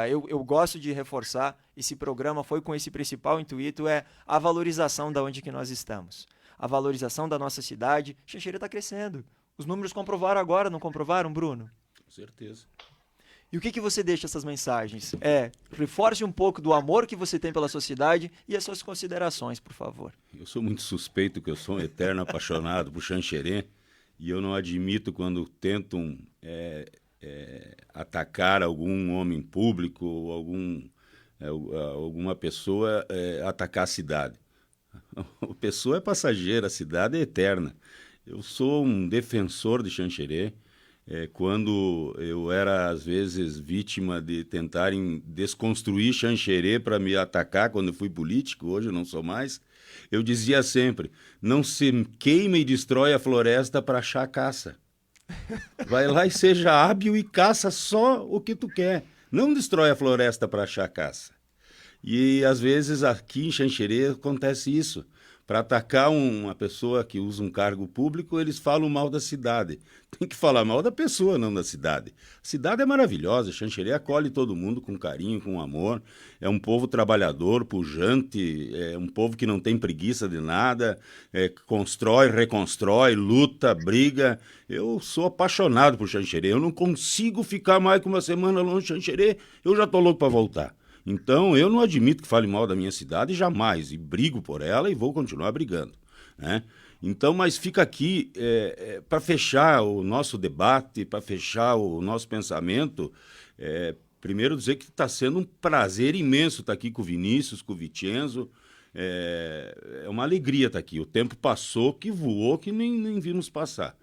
Eu gosto de reforçar, esse programa foi com esse principal intuito, é a valorização da onde que nós estamos. A valorização da nossa cidade. Xanxerê está crescendo. Os números comprovaram agora, não comprovaram, Bruno? Com certeza. E o que você deixa essas mensagens? Reforce um pouco do amor que você tem pela sociedade e as suas considerações, por favor. Eu sou muito suspeito, que eu sou um eterno apaixonado por Xanxerê, e eu não admito quando tentam atacar algum homem público ou alguma pessoa, atacar a cidade. A pessoa é passageira, a cidade é eterna. Eu sou um defensor de Xanxerê. Quando eu era, às vezes, vítima de tentarem desconstruir Xanxerê para me atacar quando eu fui político, hoje eu não sou mais, eu dizia sempre, não se queima e destrói a floresta para achar caça. Vai lá e seja hábil e caça só o que tu quer. Não destrói a floresta para achar caça. E, às vezes, aqui em Xanxerê acontece isso. Para atacar uma pessoa que usa um cargo público, eles falam mal da cidade. Tem que falar mal da pessoa, não da cidade. A cidade é maravilhosa, Xanxerê acolhe todo mundo com carinho, com amor. É um povo trabalhador, pujante, é um povo que não tem preguiça de nada, constrói, reconstrói, luta, briga. Eu sou apaixonado por Xanxerê, eu não consigo ficar mais que uma semana longe de Xanxerê, eu já estou louco para voltar. Então, eu não admito que fale mal da minha cidade, jamais, e brigo por ela e vou continuar brigando, né? Então, mas fica aqui, para fechar o nosso debate, para fechar o nosso pensamento, primeiro dizer que está sendo um prazer imenso estar aqui com o Vinícius, com o Vicenzo, é uma alegria estar aqui. O tempo passou, que voou, que nem vimos passar.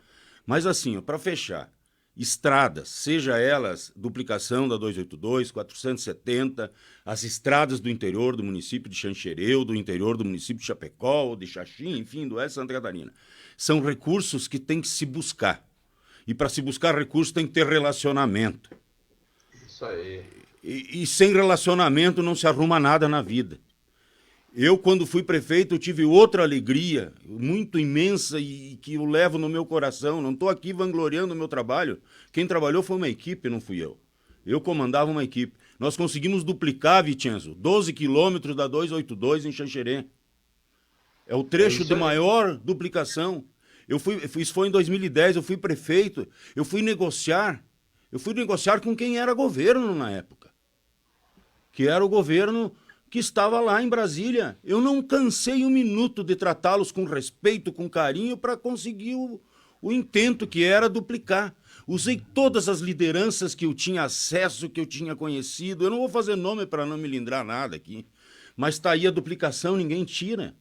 Mas assim, para fechar, estradas, seja elas duplicação da 282, 470, as estradas do interior do município de Xanxerê, do interior do município de Chapecó, ou de Xaxim, enfim, do oeste de Santa Catarina. São recursos que tem que se buscar. E para se buscar recursos tem que ter relacionamento. Isso aí. E sem relacionamento não se arruma nada na vida. Eu, quando fui prefeito, eu tive outra alegria, muito imensa e que eu levo no meu coração. Não estou aqui vangloriando o meu trabalho. Quem trabalhou foi uma equipe, não fui eu. Eu comandava uma equipe. Nós conseguimos duplicar, Vicenzo, 12 quilômetros da 282 em Xanxerê. É o trecho de maior duplicação. Isso foi em 2010, eu fui prefeito, eu fui negociar com quem era governo na época. Que era o governo que estava lá em Brasília. Eu não cansei um minuto de tratá-los com respeito, com carinho, para conseguir o intento que era duplicar. Usei todas as lideranças que eu tinha acesso, que eu tinha conhecido. Eu não vou fazer nome para não me lindrar nada aqui. Mas está aí a duplicação, ninguém tira.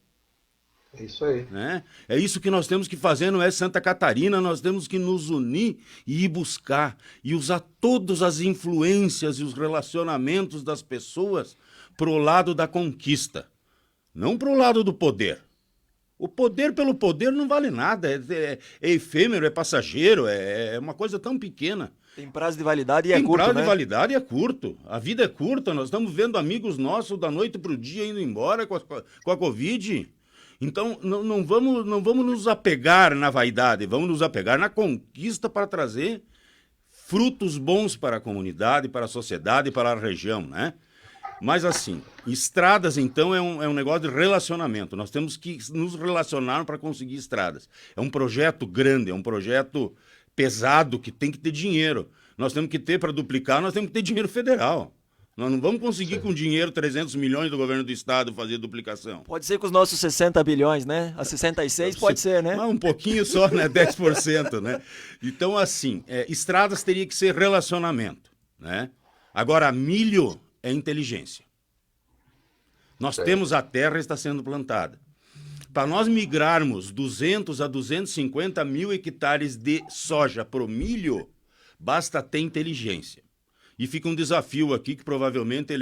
É isso aí. Né? É isso que nós temos que fazer, não é Santa Catarina, nós temos que nos unir e ir buscar. E usar todas as influências e os relacionamentos das pessoas pro lado da conquista, não pro lado do poder. O poder pelo poder não vale nada, é efêmero, é passageiro, é uma coisa tão pequena. Tem prazo de validade e é curto, né? Tem prazo de validade e é curto. A vida é curta, nós estamos vendo amigos nossos da noite pro dia indo embora com a Covid. Então, não vamos nos apegar na vaidade, vamos nos apegar na conquista para trazer frutos bons para a comunidade, para a sociedade, para a região, né? Mas assim, estradas então é um negócio de relacionamento. Nós temos que nos relacionar para conseguir estradas. É um projeto grande, é um projeto pesado que tem que ter dinheiro. Nós temos que ter, para duplicar, nós temos que ter dinheiro federal. Nós não vamos conseguir com dinheiro 300 milhões do governo do estado fazer duplicação. Pode ser com os nossos 60 bilhões, né? A 66 pode ser, né? Um pouquinho só, né? 10%, né? Então assim, estradas teria que ser relacionamento, né? Agora, milho é inteligência. Nós temos a terra está sendo plantada. Para nós migrarmos 200 a 250 mil hectares de soja para o milho, basta ter inteligência. E fica um desafio aqui que provavelmente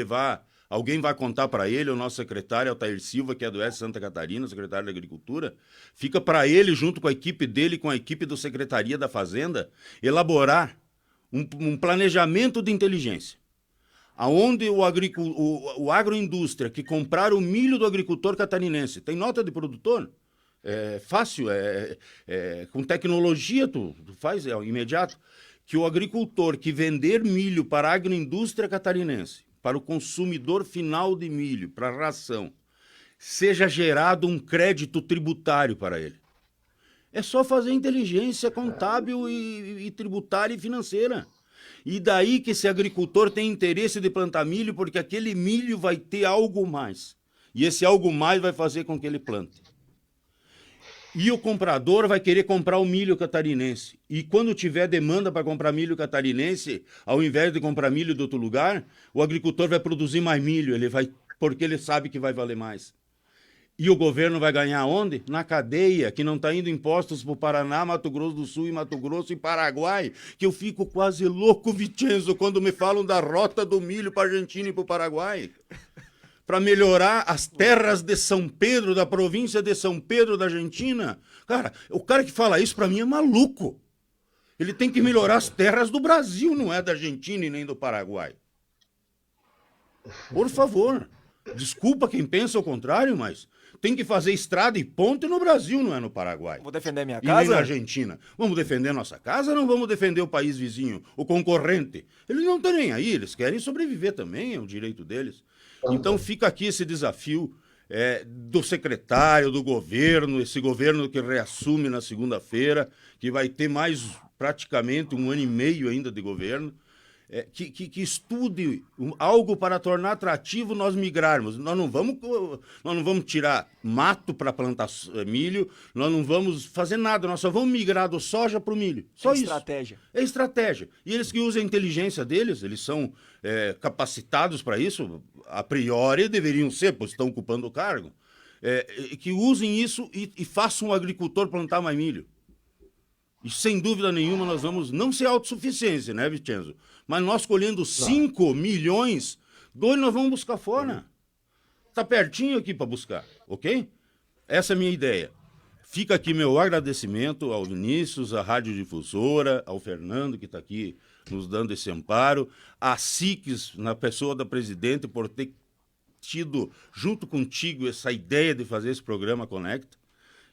alguém vai contar para ele, o nosso secretário Altair Silva, que é do Oeste de Santa Catarina, secretário da Agricultura, fica para ele, junto com a equipe dele, com a equipe da Secretaria da Fazenda, elaborar um planejamento de inteligência. Aonde o agroindústria que comprar o milho do agricultor catarinense, tem nota de produtor, é fácil, com tecnologia tu faz, é imediato, que o agricultor que vender milho para a agroindústria catarinense, para o consumidor final de milho, para a ração, seja gerado um crédito tributário para ele. É só fazer inteligência contábil e tributária e financeira. E daí que esse agricultor tem interesse de plantar milho, porque aquele milho vai ter algo mais. E esse algo mais vai fazer com que ele plante. E o comprador vai querer comprar o milho catarinense. E quando tiver demanda para comprar milho catarinense, ao invés de comprar milho de outro lugar, o agricultor vai produzir mais milho, porque ele sabe que vai valer mais. E o governo vai ganhar onde? Na cadeia, que não está indo impostos para o Paraná, Mato Grosso do Sul, e Mato Grosso e Paraguai, que eu fico quase louco, Vicenzo, quando me falam da rota do milho para a Argentina e para o Paraguai. Para melhorar as terras de São Pedro, da província de São Pedro, da Argentina. Cara, o cara que fala isso para mim é maluco. Ele tem que melhorar as terras do Brasil, não é da Argentina e nem do Paraguai. Por favor. Desculpa quem pensa o contrário, mas tem que fazer estrada e ponte no Brasil, não é no Paraguai. Vou defender minha E nem casa? na Argentina. Vamos defender nossa casa ou não vamos defender o país vizinho, o concorrente? Eles não estão nem aí, eles querem sobreviver também, é o direito deles. Então fica aqui esse desafio do secretário, do governo, esse governo que reassume na segunda-feira, que vai ter mais praticamente 1 ano e meio ainda de governo, que estude algo para tornar atrativo nós migrarmos. Nós não vamos tirar mato para plantar milho, nós não vamos fazer nada, nós só vamos migrar do soja para o milho. Só isso. Estratégia. É estratégia. E eles que usam a inteligência deles, eles são capacitados para isso, a priori deveriam ser, pois estão ocupando o cargo, que usem isso e façam o agricultor plantar mais milho. E sem dúvida nenhuma nós vamos não ser autossuficiência, né, Vicenzo? Mas nós colhendo 5 milhões, 2 nós vamos buscar fora. Está pertinho aqui para buscar, ok? Essa é a minha ideia. Fica aqui meu agradecimento ao Vinícius, à Rádio Difusora, ao Fernando, que está aqui nos dando esse amparo, à SICS, na pessoa da presidente, por ter tido, junto contigo, essa ideia de fazer esse programa Conecta.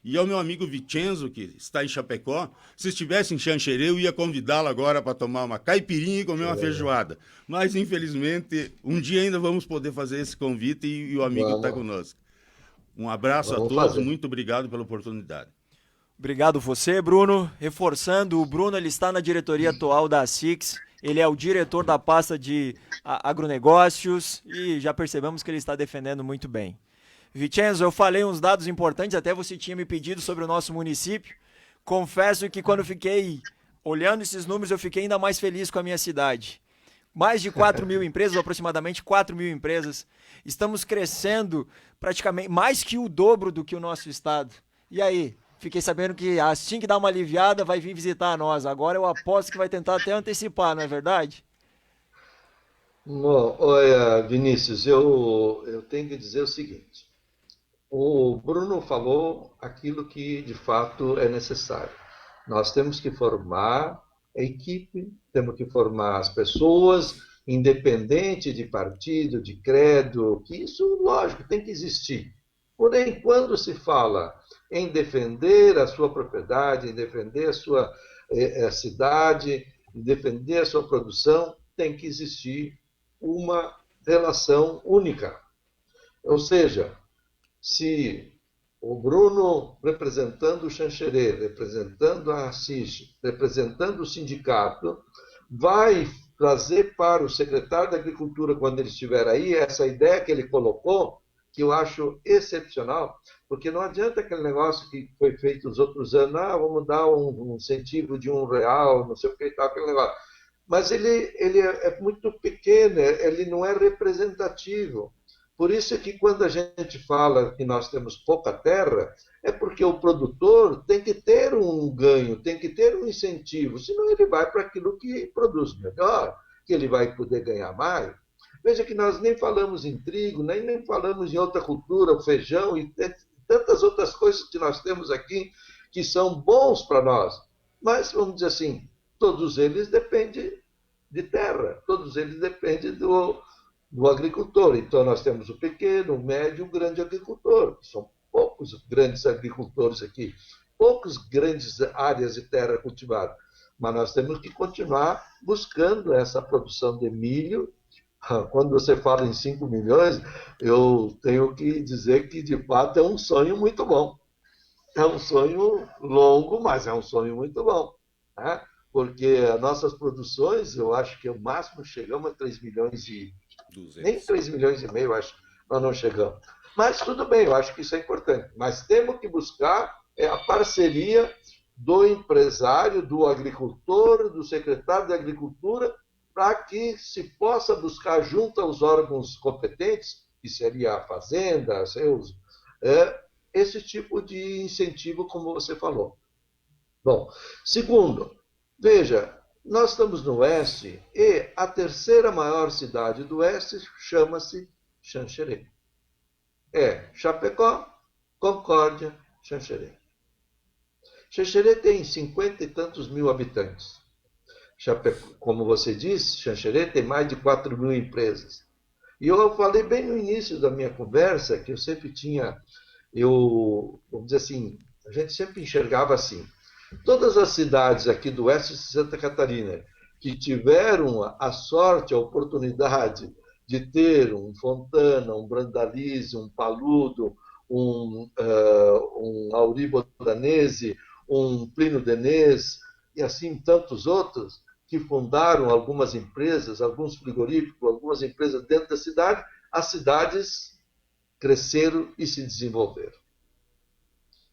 E ao meu amigo Vicenzo, que está em Chapecó, se estivesse em Xanxerê, eu ia convidá-lo agora para tomar uma caipirinha e comer uma feijoada. Mas, infelizmente, um dia ainda vamos poder fazer esse convite e o amigo está conosco. Um abraço a todos, muito obrigado pela oportunidade. Obrigado você, Bruno. Reforçando, o Bruno ele está na diretoria atual da SICS, ele é o diretor da pasta de agronegócios e já percebemos que ele está defendendo muito bem. Vicenzo, eu falei uns dados importantes, até você tinha me pedido sobre o nosso município. Confesso que quando eu fiquei olhando esses números, eu fiquei ainda mais feliz com a minha cidade. Mais de 4 mil empresas, aproximadamente 4 mil empresas. Estamos crescendo praticamente mais que o dobro do que o nosso estado. E aí? Fiquei sabendo que assim que dá uma aliviada, vai vir visitar nós. Agora eu aposto que vai tentar até antecipar, não é verdade? Bom, olha, Vinícius, eu tenho que dizer o seguinte. O Bruno falou aquilo que de fato é necessário. Nós temos que formar a equipe, temos que formar as pessoas, independente de partido, de credo, que isso, lógico, tem que existir. Porém, quando se fala em defender a sua propriedade, em defender a sua cidade, em defender a sua produção, tem que existir uma relação única. Ou seja, se o Bruno, representando o Xanxerê, representando a ASSIS, representando o sindicato, vai trazer para o secretário da Agricultura, quando ele estiver aí, essa ideia que ele colocou, que eu acho excepcional, porque não adianta aquele negócio que foi feito nos outros anos, vamos dar um incentivo de R$1, não sei o que e tal, aquele negócio. Mas ele é muito pequeno, ele não é representativo. Por isso é que quando a gente fala que nós temos pouca terra, é porque o produtor tem que ter um ganho, tem que ter um incentivo, senão ele vai para aquilo que produz melhor, que ele vai poder ganhar mais. Veja que nós nem falamos em trigo, nem falamos em outra cultura, feijão e tantas outras coisas que nós temos aqui que são bons para nós. Mas, vamos dizer assim, todos eles dependem de terra, todos eles dependem do agricultor. Então, nós temos o pequeno, o médio e o grande agricultor. São poucos grandes agricultores aqui, poucas grandes áreas de terra cultivada. mas nós temos que continuar buscando essa produção de milho. Quando você fala em 5 milhões, eu tenho que dizer que, de fato, é um sonho muito bom. É um sonho longo, mas é um sonho muito bom, né? Porque as nossas produções, eu acho que o máximo chegamos a 3 milhões e... 200. Nem 3 milhões e meio, acho, nós não chegamos. Mas tudo bem, eu acho que isso é importante. Mas temos que buscar a parceria do empresário, do agricultor, do secretário de Agricultura, para que se possa buscar junto aos órgãos competentes, que seria a Fazenda, seus, esse tipo de incentivo, como você falou. Bom, segundo, veja, nós estamos no Oeste e a terceira maior cidade do Oeste chama-se Xanxerê. É Chapecó, Concórdia, Xanxerê. Xanxerê tem 50 e tantos mil habitantes. Chapecó, como você disse, Xanxerê tem mais de 4 mil empresas. E eu falei bem no início da minha conversa que eu sempre tinha, vamos dizer assim, a gente sempre enxergava assim. Todas as cidades aqui do oeste de Santa Catarina que tiveram a sorte, a oportunidade de ter um Fontana, um Brandalize, um Paludo, um Auri Botanese, um Plínio Denez e assim tantos outros que fundaram algumas empresas, alguns frigoríficos, algumas empresas dentro da cidade, as cidades cresceram e se desenvolveram.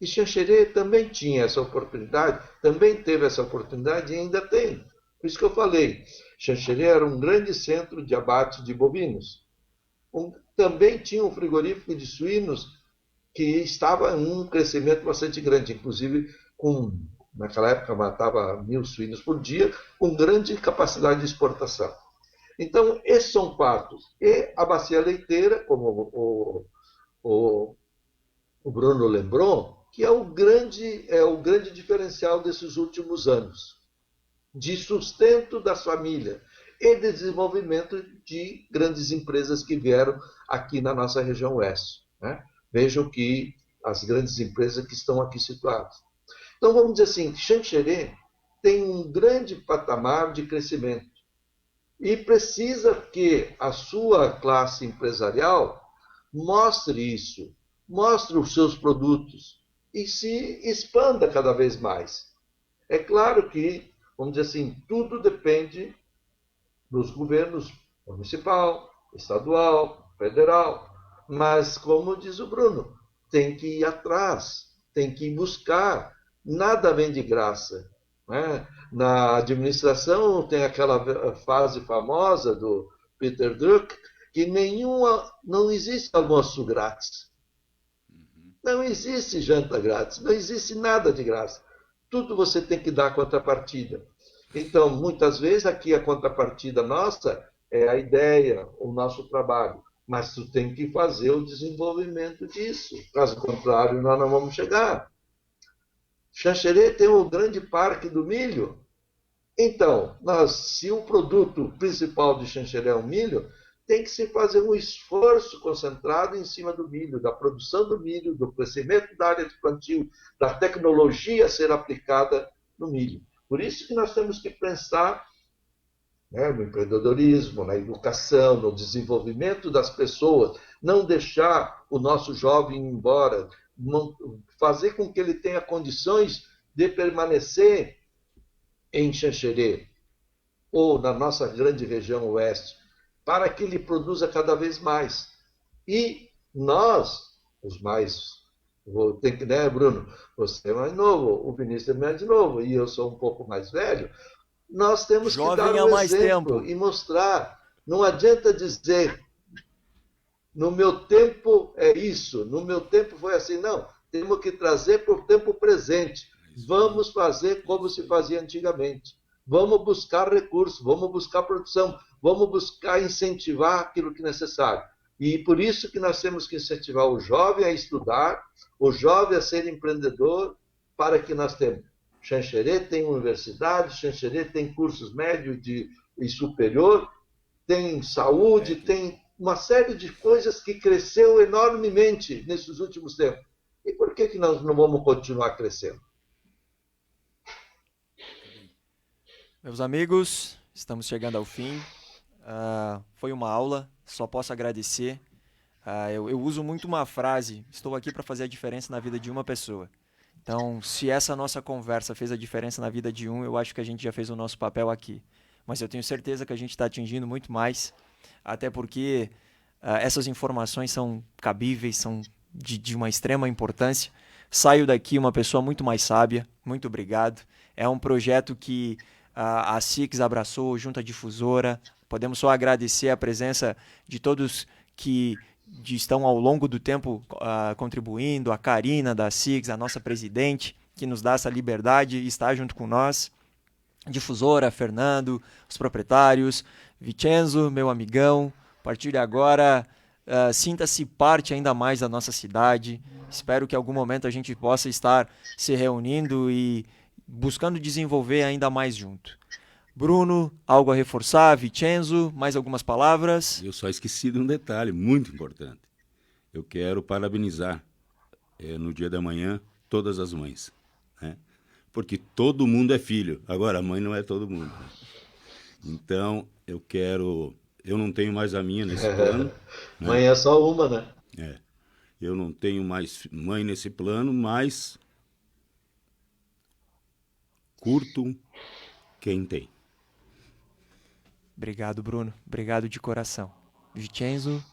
E Xanxerê também tinha essa oportunidade, também teve essa oportunidade e ainda tem. Por isso que eu falei, Xanxerê era um grande centro de abate de bovinos. Também tinha um frigorífico de suínos que estava em um crescimento bastante grande, inclusive naquela época matava 1.000 suínos por dia, com grande capacidade de exportação. Então, esses são fatos. E a bacia leiteira, como o Bruno lembrou, que é o grande diferencial desses últimos anos, de sustento das famílias e de desenvolvimento de grandes empresas que vieram aqui na nossa região oeste, né? Vejam que as grandes empresas que estão aqui situadas. Então, vamos dizer assim, Xanxerê tem um grande patamar de crescimento e precisa que a sua classe empresarial mostre isso, mostre os seus produtos e se expanda cada vez mais. É claro que, vamos dizer assim, tudo depende dos governos municipal, estadual, federal, mas, como diz o Bruno, tem que ir atrás, tem que ir buscar, nada vem de graça, né? Na administração tem aquela frase famosa do Peter Drucker, que não existe almoço grátis. Não existe janta grátis, não existe nada de graça. Tudo você tem que dar contrapartida. Então, muitas vezes, aqui a contrapartida nossa é a ideia, o nosso trabalho. Mas tu tem que fazer o desenvolvimento disso. Caso contrário, nós não vamos chegar. Xanxerê tem o grande parque do milho. Então, se o produto principal de Xanxerê é o milho, tem que se fazer um esforço concentrado em cima do milho, da produção do milho, do crescimento da área de plantio, da tecnologia a ser aplicada no milho. Por isso que nós temos que pensar, né, no empreendedorismo, na educação, no desenvolvimento das pessoas, não deixar o nosso jovem ir embora, fazer com que ele tenha condições de permanecer em Xanxerê ou na nossa grande região oeste, para que ele produza cada vez mais. E nós, os mais... Tem que, né, Bruno? Você é mais novo, o Vinícius é mais novo, e eu sou um pouco mais velho. Nós temos que dar um exemplo e mostrar. Não adianta dizer, no meu tempo é isso, no meu tempo foi assim. Não, temos que trazer para o tempo presente. Vamos fazer como se fazia antigamente. Vamos buscar recursos, vamos buscar produção, vamos buscar incentivar aquilo que é necessário. E por isso que nós temos que incentivar o jovem a estudar, o jovem a ser empreendedor, para que nós temos. Xanxerê tem universidade, Xanxerê tem cursos médio e superior, tem saúde, tem uma série de coisas que cresceu enormemente nesses últimos tempos. E por que nós não vamos continuar crescendo? Meus amigos, estamos chegando ao fim. Foi uma aula, só posso agradecer. Eu uso muito uma frase: estou aqui para fazer a diferença na vida de uma pessoa. Então, se essa nossa conversa fez a diferença na vida de um, eu acho que a gente já fez o nosso papel aqui. Mas eu tenho certeza que a gente está atingindo muito mais, até porque essas informações são cabíveis, são de uma extrema importância. Saio daqui uma pessoa muito mais sábia. Muito obrigado. É um projeto que a SICS abraçou junto à difusora. Podemos só agradecer a presença de todos que estão ao longo do tempo contribuindo, a Karina da SICS, a nossa presidente, que nos dá essa liberdade e está junto com nós, difusora, Fernando, os proprietários, Vincenzo, meu amigão. A partir de agora, sinta-se parte ainda mais da nossa cidade. Espero que em algum momento a gente possa estar se reunindo e buscando desenvolver ainda mais junto. Bruno, algo a reforçar? Vincenzo, mais algumas palavras? Eu só esqueci de um detalhe muito importante. Eu quero parabenizar no dia da manhã todas as mães, né? Porque todo mundo é filho. Agora, a mãe não é todo mundo, né? Então, eu não tenho mais a minha nesse plano. Né? Mãe é só uma, né? Eu não tenho mais mãe nesse plano, mas curto quem tem. Obrigado, Bruno. Obrigado de coração. Vincenzo?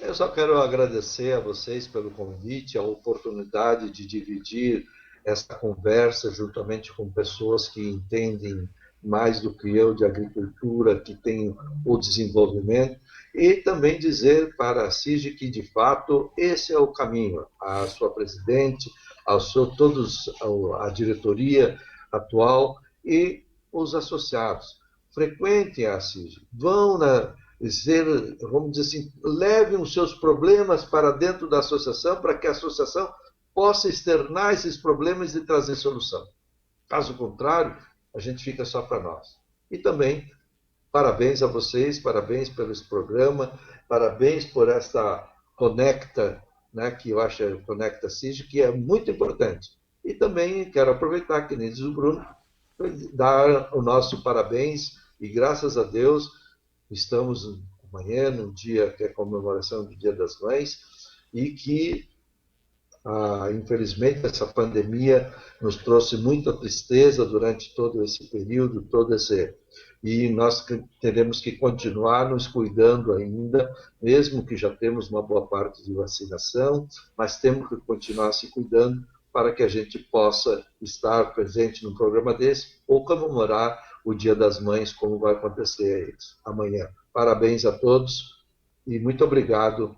Eu só quero agradecer a vocês pelo convite, a oportunidade de dividir essa conversa juntamente com pessoas que entendem mais do que eu de agricultura, que têm o desenvolvimento, e também dizer para a CIG que, de fato, esse é o caminho. A sua presidente, a diretoria atual e os associados. Frequentem a CIG, vamos dizer assim, levem os seus problemas para dentro da associação para que a associação possa externar esses problemas e trazer solução. Caso contrário, a gente fica só para nós. E também, parabéns a vocês, parabéns pelo esse programa, parabéns por esta Conecta, né, que eu acho Conecta CIG, que é muito importante. E também quero aproveitar, que nem diz o Bruno, dar o nosso parabéns e graças a Deus estamos amanhã, num dia que é a comemoração do Dia das Mães, e que, infelizmente, essa pandemia nos trouxe muita tristeza durante todo esse período, e nós teremos que continuar nos cuidando ainda, mesmo que já temos uma boa parte de vacinação, mas temos que continuar se cuidando para que a gente possa estar presente num programa desse ou comemorar o Dia das Mães, como vai acontecer amanhã. Parabéns a todos e muito obrigado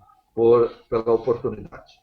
pela oportunidade.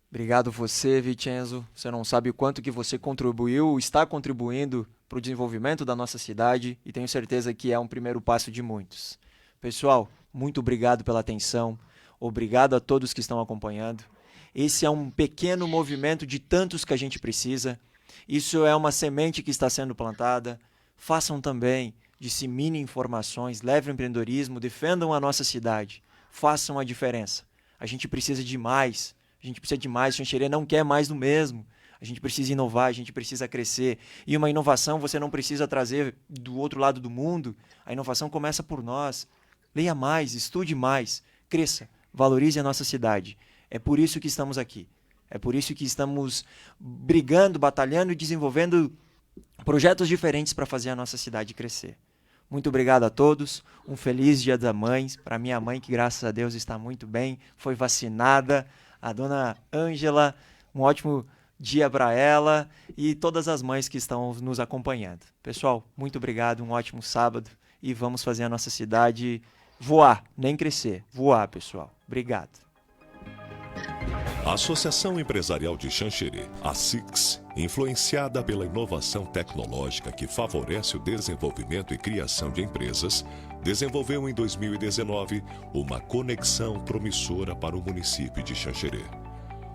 Obrigado você, Vincenzo. Você não sabe o quanto que você contribuiu, está contribuindo para o desenvolvimento da nossa cidade e tenho certeza que é um primeiro passo de muitos. Pessoal, muito obrigado pela atenção. Obrigado a todos que estão acompanhando. Esse é um pequeno movimento de tantos que a gente precisa. Isso é uma semente que está sendo plantada. Façam também, disseminem informações, levem empreendedorismo, defendam a nossa cidade. Façam a diferença. A gente precisa de mais. A gente precisa de mais. Xanxerê não quer mais do mesmo. A gente precisa inovar, a gente precisa crescer. E uma inovação você não precisa trazer do outro lado do mundo. A inovação começa por nós. Leia mais, estude mais, cresça, valorize a nossa cidade. É por isso que estamos aqui. É por isso que estamos brigando, batalhando e desenvolvendo projetos diferentes para fazer a nossa cidade crescer. Muito obrigado a todos. Um feliz Dia das Mães. Para minha mãe, que graças a Deus está muito bem, foi vacinada. A dona Ângela, um ótimo dia para ela e todas as mães que estão nos acompanhando. Pessoal, muito obrigado, um ótimo sábado e vamos fazer a nossa cidade voar, nem crescer, voar, pessoal. Obrigado. A Associação Empresarial de Xanxerê, a SICS, influenciada pela inovação tecnológica que favorece o desenvolvimento e criação de empresas, desenvolveu em 2019 uma conexão promissora para o município de Xanxerê.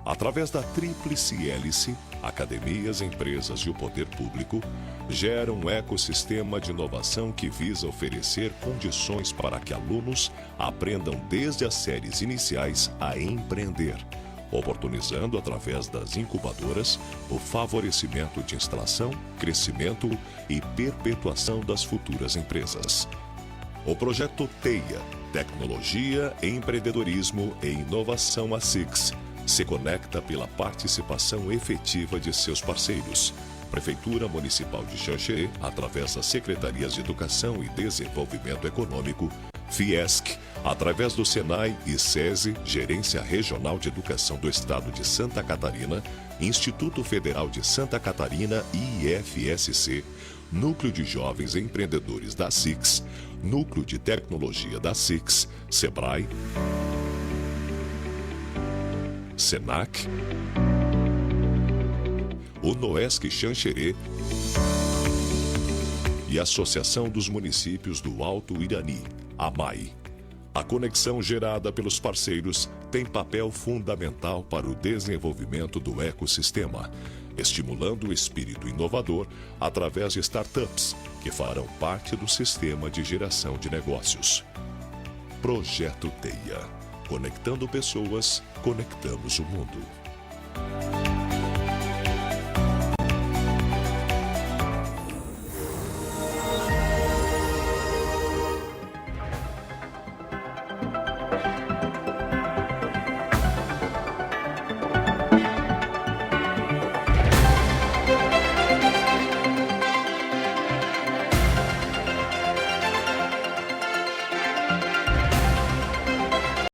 Através da tríplice hélice, academias, empresas e o poder público, gera um ecossistema de inovação que visa oferecer condições para que alunos aprendam desde as séries iniciais a empreender, oportunizando, através das incubadoras, o favorecimento de instalação, crescimento e perpetuação das futuras empresas. O projeto TEIA, Tecnologia, Empreendedorismo e Inovação ASICS, se conecta pela participação efetiva de seus parceiros. Prefeitura Municipal de Xanxerê, através das Secretarias de Educação e Desenvolvimento Econômico, Fiesc, através do Senai e SESI, Gerência Regional de Educação do Estado de Santa Catarina, Instituto Federal de Santa Catarina e IFSC, Núcleo de Jovens Empreendedores da SICS, Núcleo de Tecnologia da SICS, SEBRAE, SENAC, o Noesc Xanxerê e a Associação dos Municípios do Alto Irani, AMAI. A conexão gerada pelos parceiros tem papel fundamental para o desenvolvimento do ecossistema, estimulando o espírito inovador através de startups que farão parte do sistema de geração de negócios. Projeto TEIA. Conectando pessoas, conectamos o mundo.